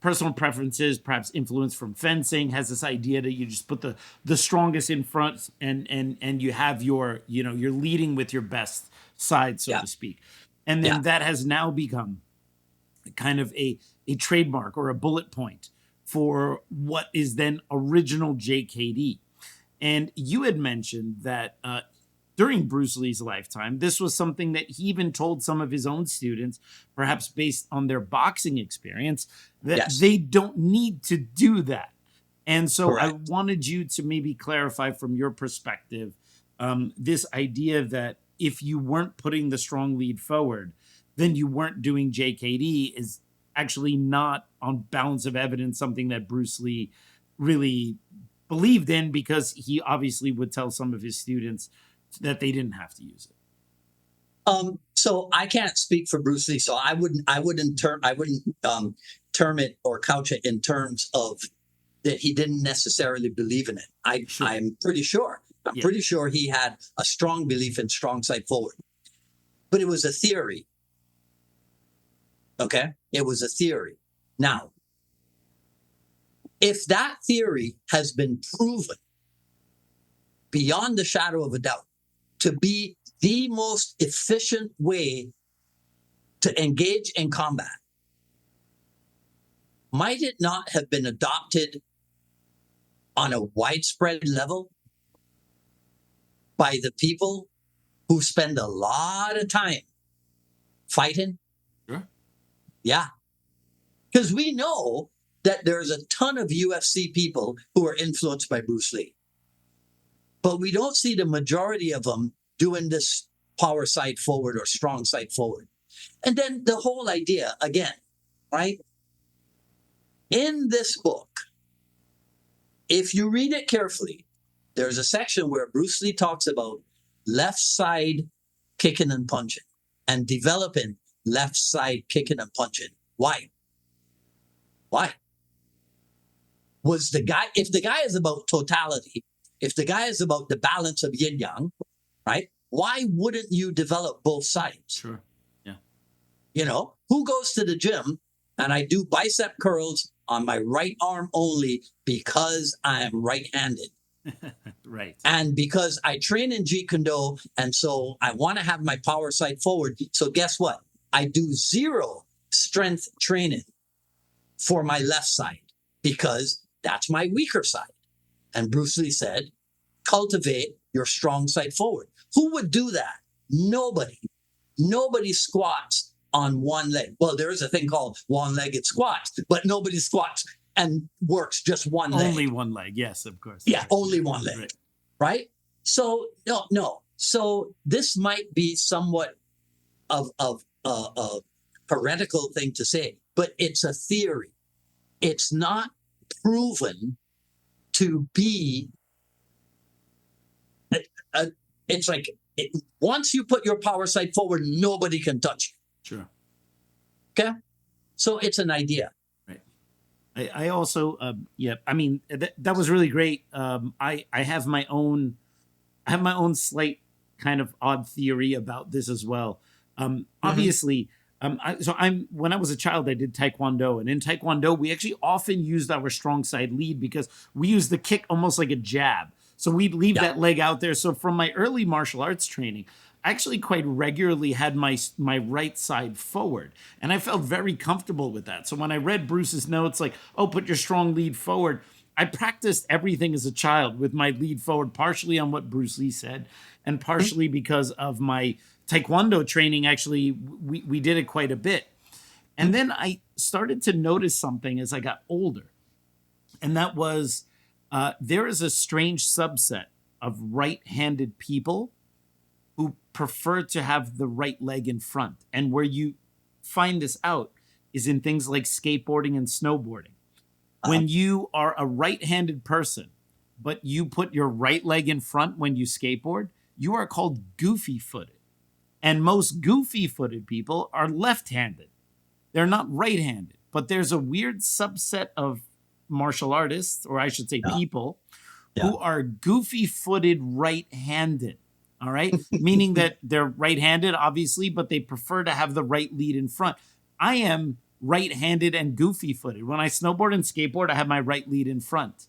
personal preferences, perhaps influence from fencing, has this idea that you just put the strongest in front and you have you're leading with your best side, so to speak. And then that has now become kind of a trademark or a bullet point for what is then original JKD. And you had mentioned that during Bruce Lee's lifetime, this was something that he even told some of his own students, perhaps based on their boxing experience, that they don't need to do that. And so I wanted you to maybe clarify from your perspective this idea that if you weren't putting the strong lead forward, then you weren't doing JKD is actually not, on balance of evidence, something that Bruce Lee really believed in, because he obviously would tell some of his students that they didn't have to use it. So I can't speak for Bruce Lee, so I wouldn't term it or couch it in terms of that he didn't necessarily believe in it. I'm pretty sure. I'm pretty sure he had a strong belief in strong side forward, but it was a theory. Okay, it was a theory. Now, if that theory has been proven beyond the shadow of a doubt to be the most efficient way to engage in combat, might it not have been adopted on a widespread level by the people who spend a lot of time fighting? Sure. Yeah. Because we know that there's a ton of UFC people who are influenced by Bruce Lee. But we don't see the majority of them doing this power side forward or strong side forward. And then the whole idea, again, right? In this book, if you read it carefully, there's a section where Bruce Lee talks about left side kicking and punching and developing left side kicking and punching. Why? Why? If the guy is about totality, if the guy is about the balance of yin yang, right? Why wouldn't you develop both sides? Sure. Yeah. Who goes to the gym and I do bicep curls on my right arm only because I am right-handed? Right. And because I train in Jeet Kune Do, and so I want to have my power side forward. So guess what? I do zero strength training for my left side because that's my weaker side. And Bruce Lee said, cultivate your strong side forward. Who would do that? Nobody. Nobody squats on one leg. Well, there is a thing called one-legged squats, but nobody squats and works just one leg. Only one leg, yes, of course. Yeah, only one leg, right? So, no. So this might be somewhat of a heretical thing to say, but it's a theory. It's not proven to be, it's like, once you put your power side forward, nobody can touch you. Sure. Okay? So it's an idea. Right. I also, that was really great. I have my own slight kind of odd theory about this as well. Obviously, when I was a child, I did Taekwondo, and in Taekwondo, we actually often used our strong side lead because we used the kick almost like a jab. So we'd leave that leg out there. So from my early martial arts training, I actually quite regularly had my right side forward, and I felt very comfortable with that. So when I read Bruce's notes, like, oh, put your strong lead forward, I practiced everything as a child with my lead forward, partially on what Bruce Lee said, and partially because of my Taekwondo training, actually, we did it quite a bit. And then I started to notice something as I got older. And that was there is a strange subset of right-handed people who prefer to have the right leg in front. And where you find this out is in things like skateboarding and snowboarding. When you are a right-handed person, but you put your right leg in front when you skateboard, you are called goofy-footed. And most goofy-footed people are left-handed. They're not right-handed. But there's a weird subset of martial artists, or I should say people, who are goofy-footed right-handed. All right? Meaning that they're right-handed, obviously, but they prefer to have the right lead in front. I am right-handed and goofy-footed. When I snowboard and skateboard, I have my right lead in front.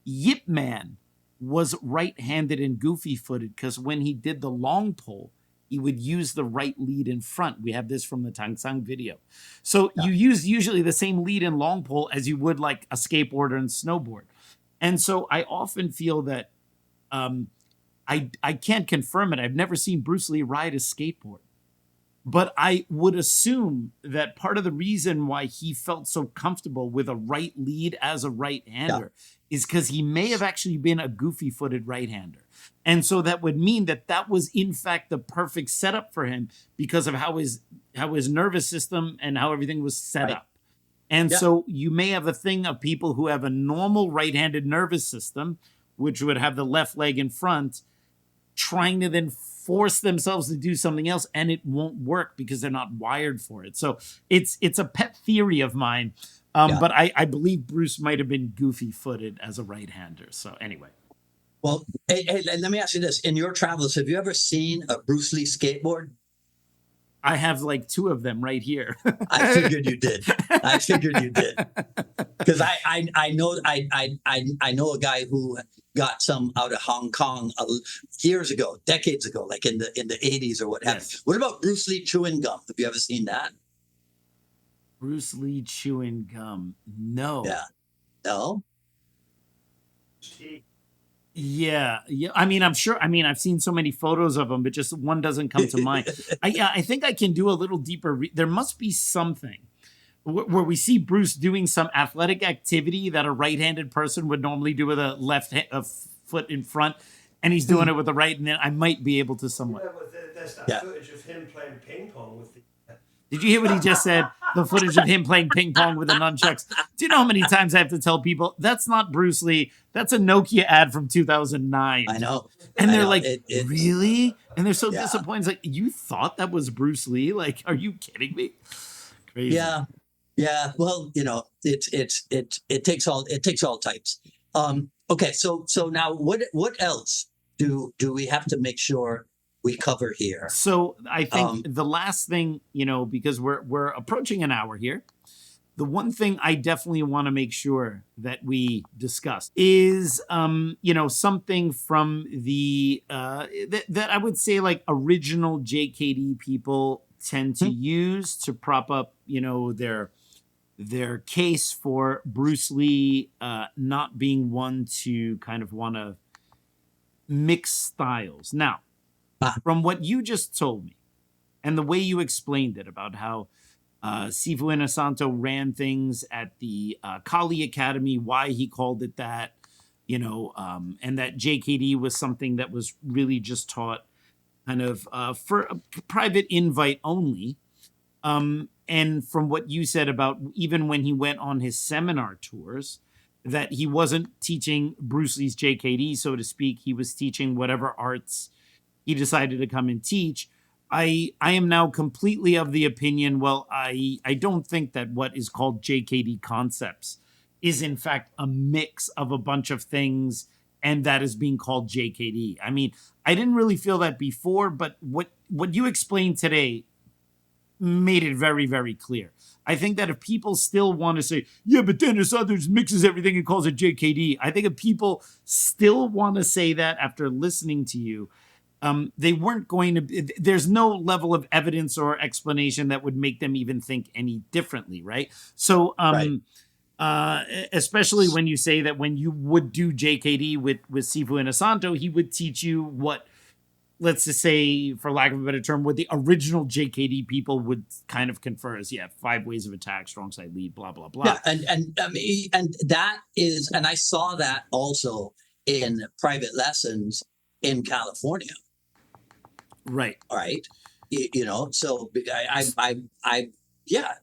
Yip Man was right-handed and goofy-footed because when he did the long pole, he would use the right lead in front. We have this from the Tang Sang video. So you use usually the same lead in long pole as you would like a skateboarder and snowboard. And so I often feel that I can't confirm it. I've never seen Bruce Lee ride a skateboard. But I would assume that part of the reason why he felt so comfortable with a right lead as a right-hander is because he may have actually been a goofy-footed right-hander. And so that would mean that that was, in fact, the perfect setup for him because of how his nervous system and how everything was set up. And so you may have a thing of people who have a normal right-handed nervous system, which would have the left leg in front, trying to then force themselves to do something else, and it won't work because they're not wired for it. So it's a pet theory of mine, but I believe Bruce might have been goofy-footed as a right-hander. So anyway. Well, hey, let me ask you this. In your travels, have you ever seen a Bruce Lee skateboard? I have like 2 of them right here. I figured you did. Because I know a guy who got some out of Hong Kong years ago, decades ago, like in the 80s or what have you. What about Bruce Lee chewing gum? Have you ever seen that? Bruce Lee chewing gum? No. Yeah. No? Yeah. I mean, I'm sure. I mean, I've seen so many photos of him, but just one doesn't come to mind. I think I can do a little deeper. There must be something where we see Bruce doing some athletic activity that a right-handed person would normally do with a foot in front, and he's doing it with the right, and then I might be able to somewhat. There's that footage of him playing ping pong with the... Did you hear what he just said? The footage of him playing ping pong with the nunchucks. Do you know how many times I have to tell people, that's not Bruce Lee. That's a Nokia ad from 2009. I know. And they're like, really? And they're so disappointed. It's like, you thought that was Bruce Lee? Like, are you kidding me? Crazy. Yeah. Yeah. Well, you know, it takes all types. Okay. So now what else do we have to make sure we cover here? So I think the last thing, you know, because we're approaching an hour here, the one thing I definitely want to make sure that we discuss is, you know, something from the that I would say like original JKD people tend to use to prop up, you know, their case for Bruce Lee not being one to kind of want to mix styles. Now, from what you just told me and the way you explained it about how Sifu Inosanto ran things at the Kali Academy, why he called it that, you know, and that JKD was something that was really just taught kind of for a private invite only. And from what you said about even when he went on his seminar tours, that he wasn't teaching Bruce Lee's JKD, so to speak. He was teaching whatever arts he decided to come and teach. I am now completely of the opinion, well, I don't think that what is called JKD concepts is in fact a mix of a bunch of things and that is being called JKD. I mean, I didn't really feel that before, but what you explained today made it very, very clear. I think that if people still want to say, yeah, but Dennis Others mixes everything and calls it JKD, I think if people still want to say that after listening to you, they weren't going to, there's no level of evidence or explanation that would make them even think any differently, right? So, especially when you say that when you would do JKD with Sifu Inosanto, he would teach you what let's just say, for lack of a better term, what the original JKD people would kind of confer as, 5 ways of attack, strong side lead, blah, blah, blah. Yeah, and I mean, and that is, and I saw that also in private lessons in California. Right. All right. You know, so yeah.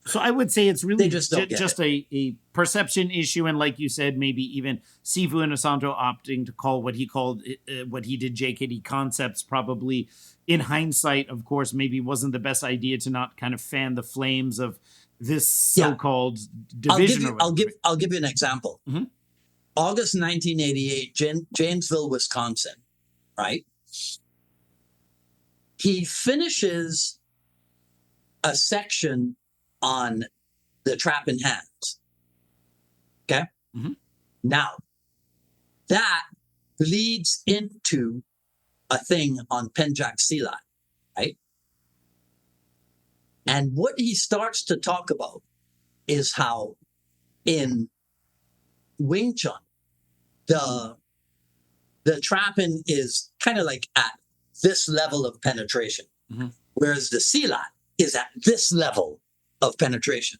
So I would say it's really They just don't just a perception issue, and like you said, maybe even Sifu Inosanto opting to call what he called what he did JKD concepts. Probably, in hindsight, of course, maybe wasn't the best idea to not kind of fan the flames of this so-called division. I'll give you an example. Mm-hmm. August 1988, Janesville, Wisconsin. Right. He finishes a section on the trap in hands. Okay. Mm-hmm. Now, that leads into a thing on Penjak Silat, right? And what he starts to talk about is how in Wing Chun, the trapping is kind of like at this level of penetration, mm-hmm. whereas the Silat is at this level of penetration,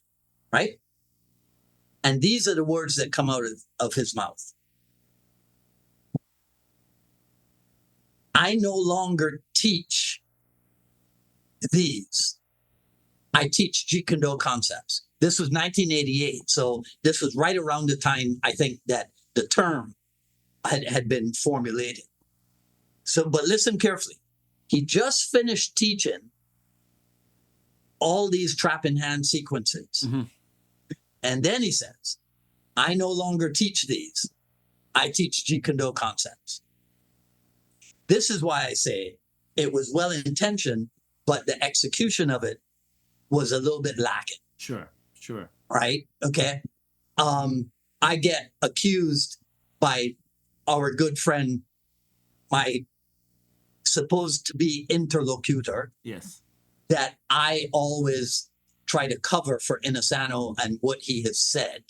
right? And these are the words that come out of his mouth. I no longer teach these. I teach Jeet Kune Do concepts. This was 1988, so this was right around the time, I think, that the term had been formulated. So, but listen carefully. He just finished teaching all these trap in hand sequences. Mm-hmm. And then he says, I no longer teach these. I teach Jeet Kune Do concepts. This is why I say it was well-intentioned, but the execution of it was a little bit lacking. Sure. Right? Okay. I get accused by our good friend, my supposed to be interlocutor. Yes. That I always try to cover for Inosanto and what he has said.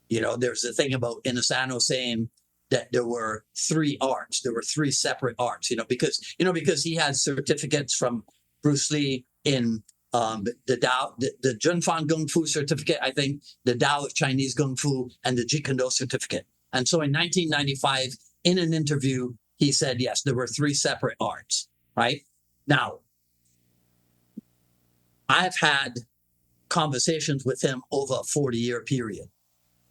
You know, there's a thing about Inosanto saying that there were 3 arts. There were 3 separate arts, because he has certificates from Bruce Lee in the Tao, the Junfan Kung Fu certificate, I think, the Tao of Chinese Kung Fu, and the Jeet Kune Do certificate. And so in 1995, in an interview, he said, yes, there were 3 separate arts, right? Now, I've had conversations with him over a 40-year period.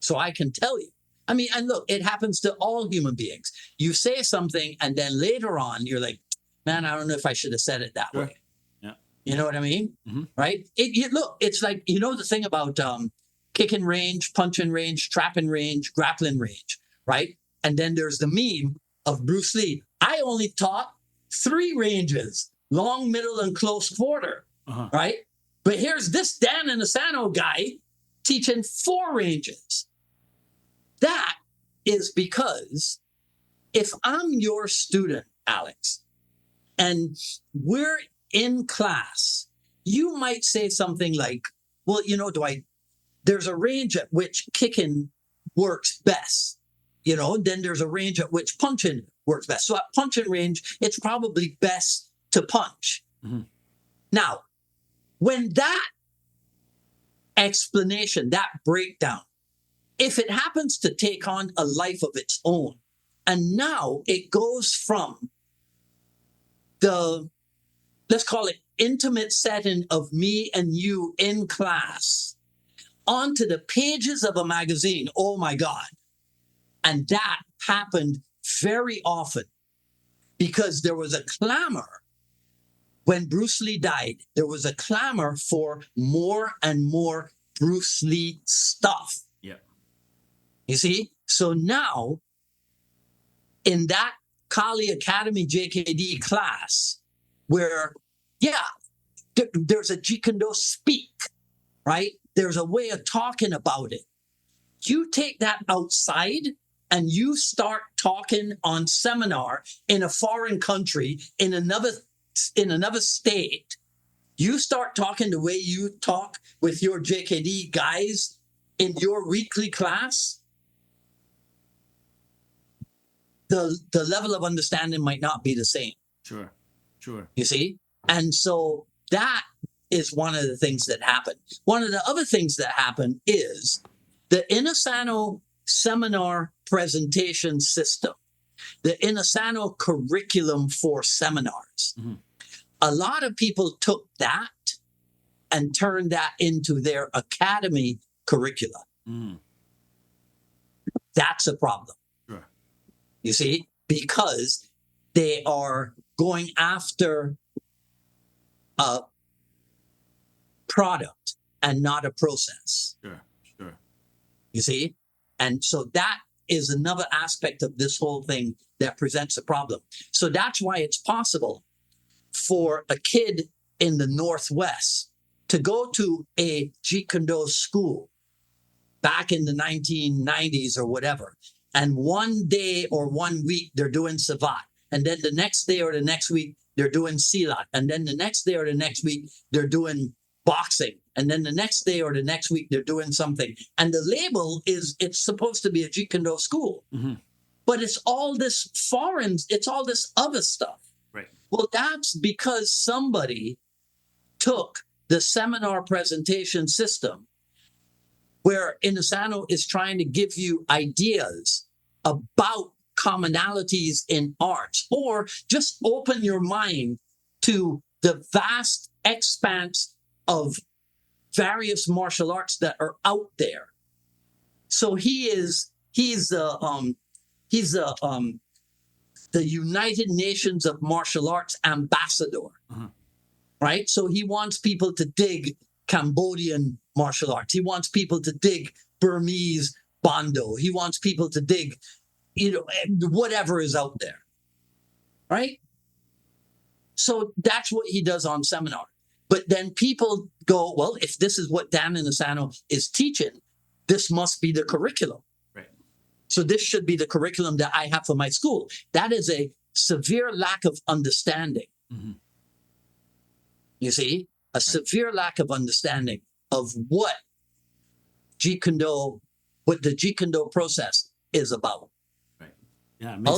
So I can tell you. I mean, and look, it happens to all human beings. You say something, and then later on, you're like, man, I don't know if I should have said it that way. Yeah. You know what I mean? Mm-hmm. Right? Look, it's like, the thing about kicking range, punching range, trapping range, grappling range, right? And then there's the meme of Bruce Lee. I only taught 3 ranges, long, middle, and close quarter, right? But here's this Dan Inosanto guy teaching 4 ranges. That is because if I'm your student, Alex, and we're in class, you might say something like, well, Dwight, there's a range at which kicking works best, then there's a range at which punching works best. So at punching range, it's probably best to punch. Mm-hmm. Now, when that explanation, that breakdown, if it happens to take on a life of its own, and now it goes from the, let's call it intimate setting of me and you in class onto the pages of a magazine, oh my God. And that happened very often because there was a clamor. When Bruce Lee died, there was a clamor for more and more Bruce Lee stuff. Yeah. You see? So now, in that Kali Academy JKD class, where, there's a Jeet Kune Do speak, right? There's a way of talking about it. You take that outside and you start talking on seminar in a foreign country, in another state, you start talking the way you talk with your JKD guys in your weekly class, the level of understanding might not be the same. Sure. You see? And so that is one of the things that happen. One of the other things that happen is the Inosanto seminar presentation system, the Inosanto curriculum for seminars. Mm-hmm. A lot of people took that and turned that into their academy curricula. Mm. That's a problem. Sure. You see? Because they are going after a product and not a process. Sure. You see? And so that is another aspect of this whole thing that presents a problem. So that's why it's possible for a kid in the Northwest to go to a Jeet Kune Do school back in the 1990s or whatever. And one day or 1 week, they're doing Savat. And then the next day or the next week, they're doing Silat. And then the next day or the next week, they're doing boxing. And then the next day or the next week, they're doing something. And the label is, it's supposed to be a Jeet Kune Do school. Mm-hmm. But it's all this foreign, it's all this other stuff. Right. Well, that's because somebody took the seminar presentation system where Inosanto is trying to give you ideas about commonalities in arts, or just open your mind to the vast expanse of various martial arts that are out there. So he's the United Nations of Martial Arts ambassador, right? So he wants people to dig Cambodian martial arts. He wants people to dig Burmese Bondo. He wants people to dig, whatever is out there, right? So that's what he does on seminar. But then people go, well, if this is what Dan Inosanto is teaching, this must be the curriculum. Right. So this should be the curriculum that I have for my school. That is a severe lack of understanding. Mm-hmm. You see, a severe lack of understanding of what Jeet Kune Do, what the Jeet Kune Do process is about. Right. Yeah. It makes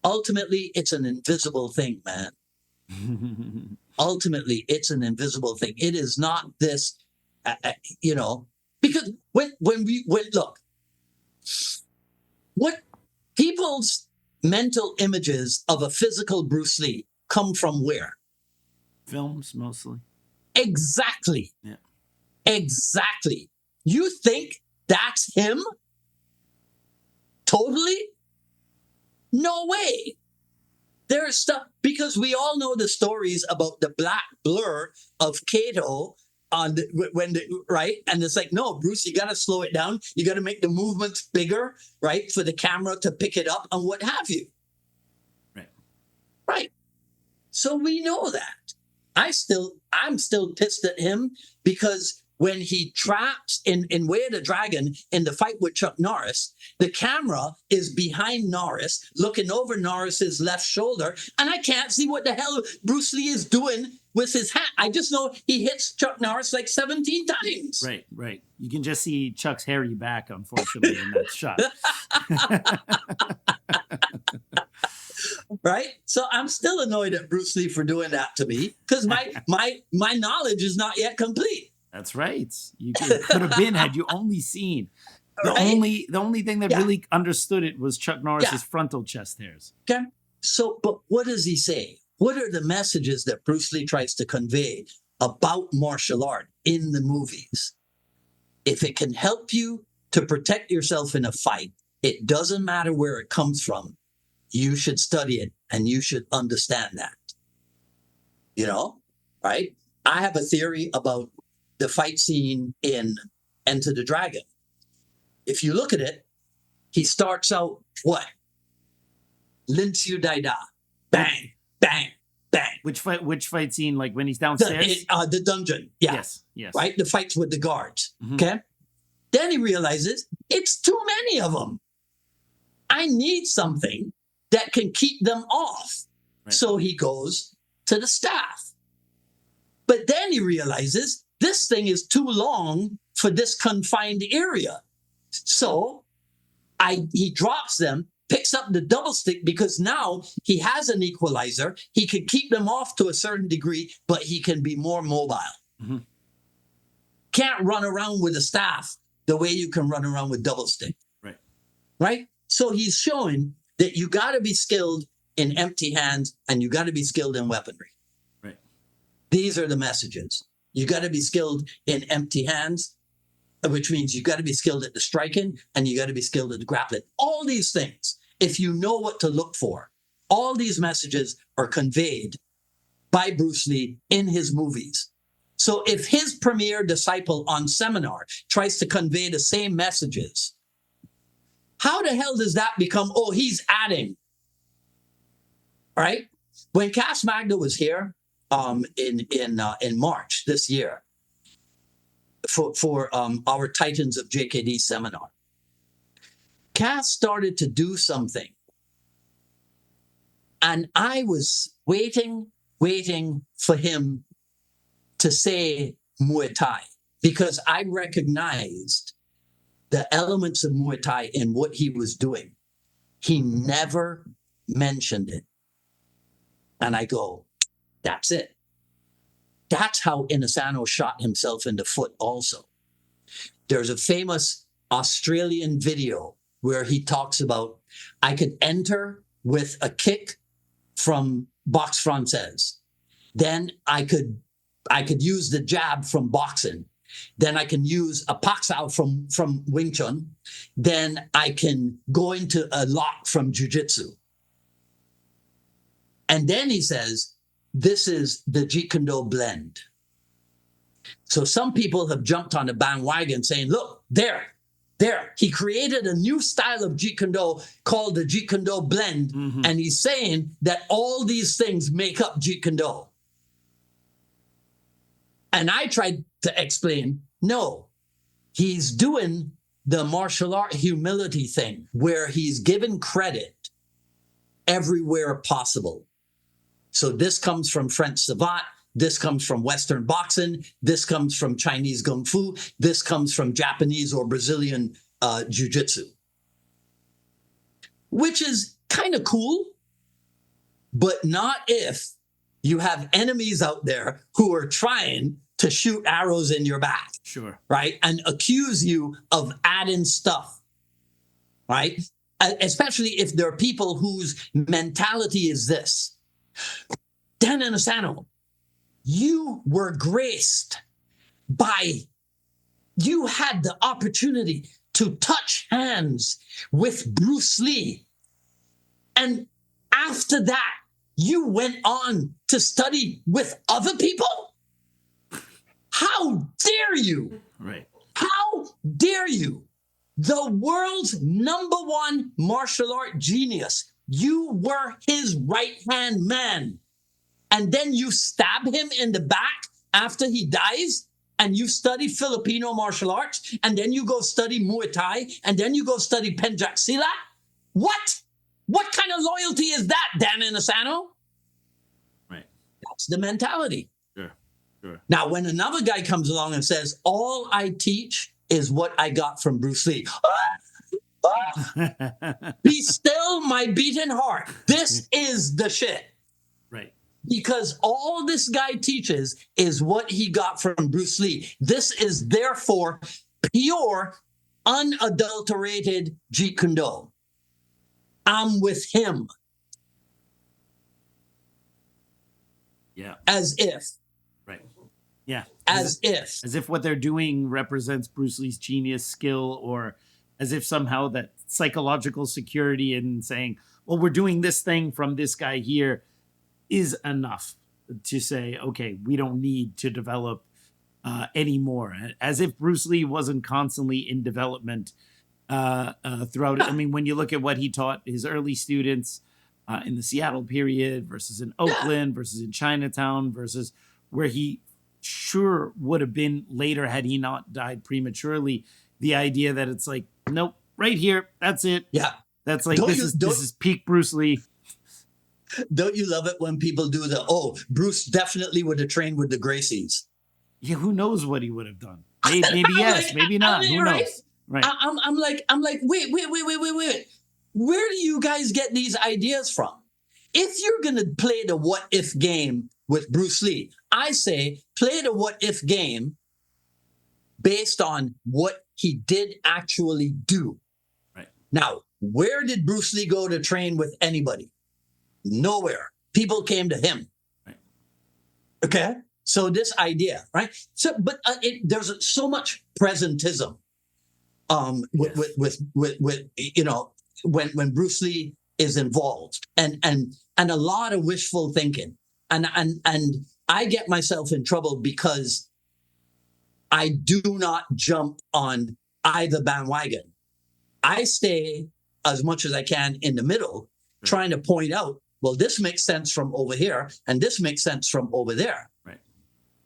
Ultimately, it's an invisible thing, man. Ultimately, it's an invisible thing. It is not this, because when look, what people's mental images of a physical Bruce Lee come from where? Films mostly. Exactly. Yeah. Exactly. You think that's him? Totally? No way. There's stuff, because we all know the stories about the black blur of Kato right? And it's like, no, Bruce, you got to slow it down. You got to make the movements bigger, right? For the camera to pick it up and what have you. Right. Right. So we know that. I'm still pissed at him because when he traps in Way of the Dragon in the fight with Chuck Norris, the camera is behind Norris, looking over Norris's left shoulder, and I can't see what the hell Bruce Lee is doing with his hat. I just know he hits Chuck Norris like 17 times. Right. You can just see Chuck's hairy back, unfortunately, in that shot. Right? So I'm still annoyed at Bruce Lee for doing that to me because my knowledge is not yet complete. That's right. You could have been had you only seen. The Right? only thing that really understood it was Chuck Norris's frontal chest hairs. Okay. So, but what does he say? What are the messages that Bruce Lee tries to convey about martial art in the movies? If it can help you to protect yourself in a fight, it doesn't matter where it comes from. You should study it and you should understand that. Right? I have a theory about the fight scene in Enter the Dragon. If you look at it, he starts out what? Linsu Daida. Bang, bang, bang. Which fight scene? Like when he's downstairs? The dungeon. Yeah. Yes. Right? The fights with the guards. Mm-hmm. Okay? Then he realizes it's too many of them. I need something that can keep them off. Right. So he goes to the staff. But then he realizes this thing is too long for this confined area. So he drops them picks up the double stick because now he has an equalizer. He can keep them off to a certain degree, but he can be more mobile. Mm-hmm. Can't run around with a staff the way you can run around with double stick. Right? So he's showing that you got to be skilled in empty hands and you got to be skilled in weaponry. Right. These are the messages. You got to be skilled in empty hands, which means you got to be skilled at the striking and you got to be skilled at the grappling. All these things, if you know what to look for, all these messages are conveyed by Bruce Lee in his movies. So if his premier disciple on seminar tries to convey the same messages, how the hell does that become, oh, he's adding? All right? When Cass Magda was here in March this year for our Titans of JKD seminar, Cass started to do something. And I was waiting for him to say Muay Thai because I recognized the elements of Muay Thai in what he was doing. He never mentioned it. And I go, that's it. That's how Inosanto shot himself in the foot also. There's a famous Australian video where he talks about, I could enter with a kick from boxe française. Then I could use the jab from boxing. Then I can use a pak sao from Wing Chun. Then I can go into a lock from Jiu-Jitsu. And then he says, this is the Jeet Kune Do blend. So some people have jumped on the bandwagon saying, look, there. He created a new style of Jeet Kune Do called the Jeet Kune Do blend. Mm-hmm. And he's saying that all these things make up Jeet Kune Do. And I tried to explain, no, he's doing the martial art humility thing where he's given credit everywhere possible. So this comes from French Savate, this comes from Western boxing, this comes from Chinese Kung Fu, this comes from Japanese or Brazilian Jiu-Jitsu. Which is kind of cool, but not if you have enemies out there who are trying to shoot arrows in your back. Sure. Right? And accuse you of adding stuff. Right? Especially if there are people whose mentality is this. Dan Inosanto, you were graced by, you had the opportunity to touch hands with Bruce Lee. And after that, you went on to study with other people? How dare you? Right. How dare you? The world's #1 martial art genius. You were his right-hand man. And then you stab him in the back after he dies, and you study Filipino martial arts, and then you go study Muay Thai, and then you go study Pencak Silat? What? What kind of loyalty is that, Dan Inosanto? Right. That's the mentality. Sure. Now, when another guy comes along and says, all I teach is what I got from Bruce Lee. Be still, my beating heart. This is the shit. Right. Because all this guy teaches is what he got from Bruce Lee. This is therefore pure, unadulterated Jeet Kune Do. I'm with him. Yeah. As if. Right. Yeah. As if what they're doing represents Bruce Lee's genius, skill, or as if somehow that psychological security in saying, well, we're doing this thing from this guy here is enough to say, okay, we don't need to develop anymore. As if Bruce Lee wasn't constantly in development throughout. I mean, when you look at what he taught his early students in the Seattle period versus in Oakland versus in Chinatown versus where he sure would have been later had he not died prematurely. The idea that it's like, nope, right here, that's it. Yeah. That's like, this is peak Bruce Lee. Don't you love it when people do Bruce definitely would have trained with the Gracies? Yeah, who knows what he would have done? Maybe yes, maybe not. Who knows? Right. I'm like, wait. Where do you guys get these ideas from? If you're going to play the what if game with Bruce Lee, I say play the what if game based on what he did actually do. Right. Now, where did Bruce Lee go to train with anybody? Nowhere. People came to him. Right. Okay. So this idea, right? So, but there's so much presentism, with you know, when Bruce Lee is involved, and a lot of wishful thinking, and I get myself in trouble because I do not jump on either bandwagon. I stay as much as I can in the middle, trying to point out, well, this makes sense from over here, and this makes sense from over there. Right.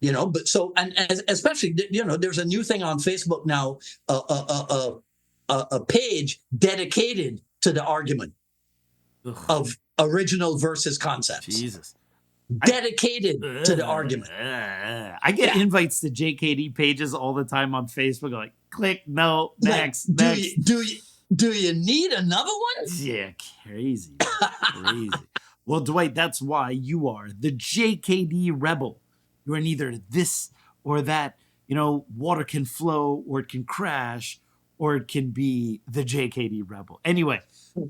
You know, but so, and especially, you know, there's a new thing on Facebook now, a page dedicated to the argument of original versus concepts. Jesus. Dedicated to the argument. I get invites to JKD pages all the time on Facebook. Like, click, no, next, like, next. Do you need another one? Yeah, crazy. Crazy. Well, Dwight, that's why you are the JKD Rebel. You are neither this or that. You know, water can flow or it can crash, or it can be the JKD Rebel. Anyway,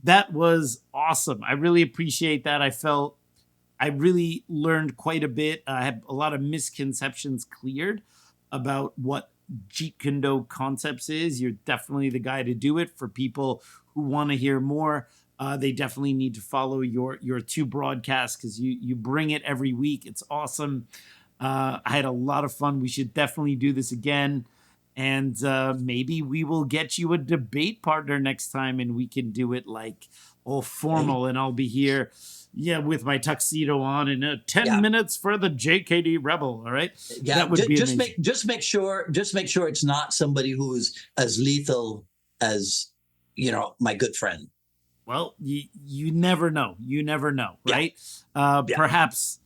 that was awesome. I really appreciate that. I really learned quite a bit. I had a lot of misconceptions cleared about what Jeet Kune Do concepts is. You're definitely the guy to do it. For people who want to hear more, they definitely need to follow your two broadcasts, because you bring it every week. It's awesome. I had a lot of fun. We should definitely do this again. And maybe we will get you a debate partner next time, and we can do it like all formal, and I'll be here, with my tuxedo on, and 10 minutes for the JKD Rebel. All right. Yeah. That would be just amazing. make sure it's not somebody who's as lethal as, you know, my good friend. Well, you never know. You never know, right? Perhaps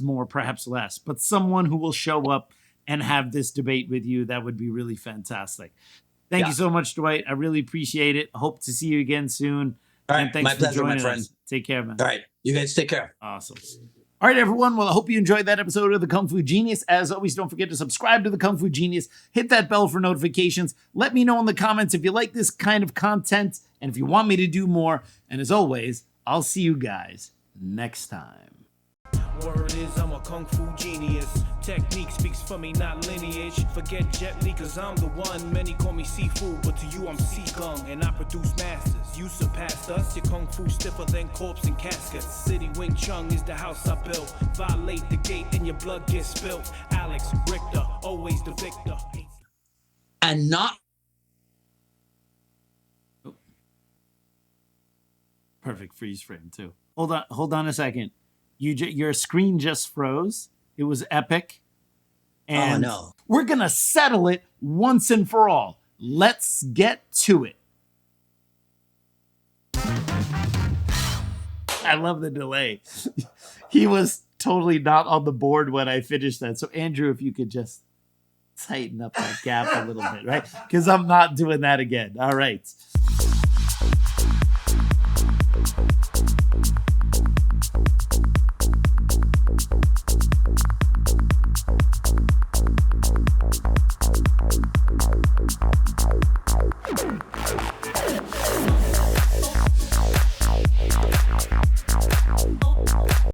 more, perhaps less, but someone who will show up and have this debate with you, that would be really fantastic. Thank you so much, Dwight. I really appreciate it. Hope to see you again soon. All right, and thanks my for pleasure, joining my friend. us. Take care, man. All right, you guys take care. Awesome. All right, everyone. Well, I hope you enjoyed that episode of The Kung Fu Genius. As always, don't forget to subscribe to The Kung Fu Genius. Hit that bell for notifications. Let me know in the comments if you like this kind of content and if you want me to do more. And as always, I'll see you guys next time. Word is I'm a kung fu genius. Technique speaks for me, not lineage. Forget Jet Li, cause I'm the one. Many call me Sifu, but to you I'm Si-Kung. And I produce masters. You surpassed us. Your kung fu stiffer than corpse and caskets. City Wing Chun is the house I built. Violate the gate and your blood gets spilt. Alex Richter, always the victor. And not. Perfect freeze frame too. Hold on a second. Your screen just froze. It was epic. And we're going to settle it once and for all. Let's get to it. I love the delay. He was totally not on the board when I finished that. So Andrew, if you could just tighten up that gap a little bit, right? Because I'm not doing that again. All right.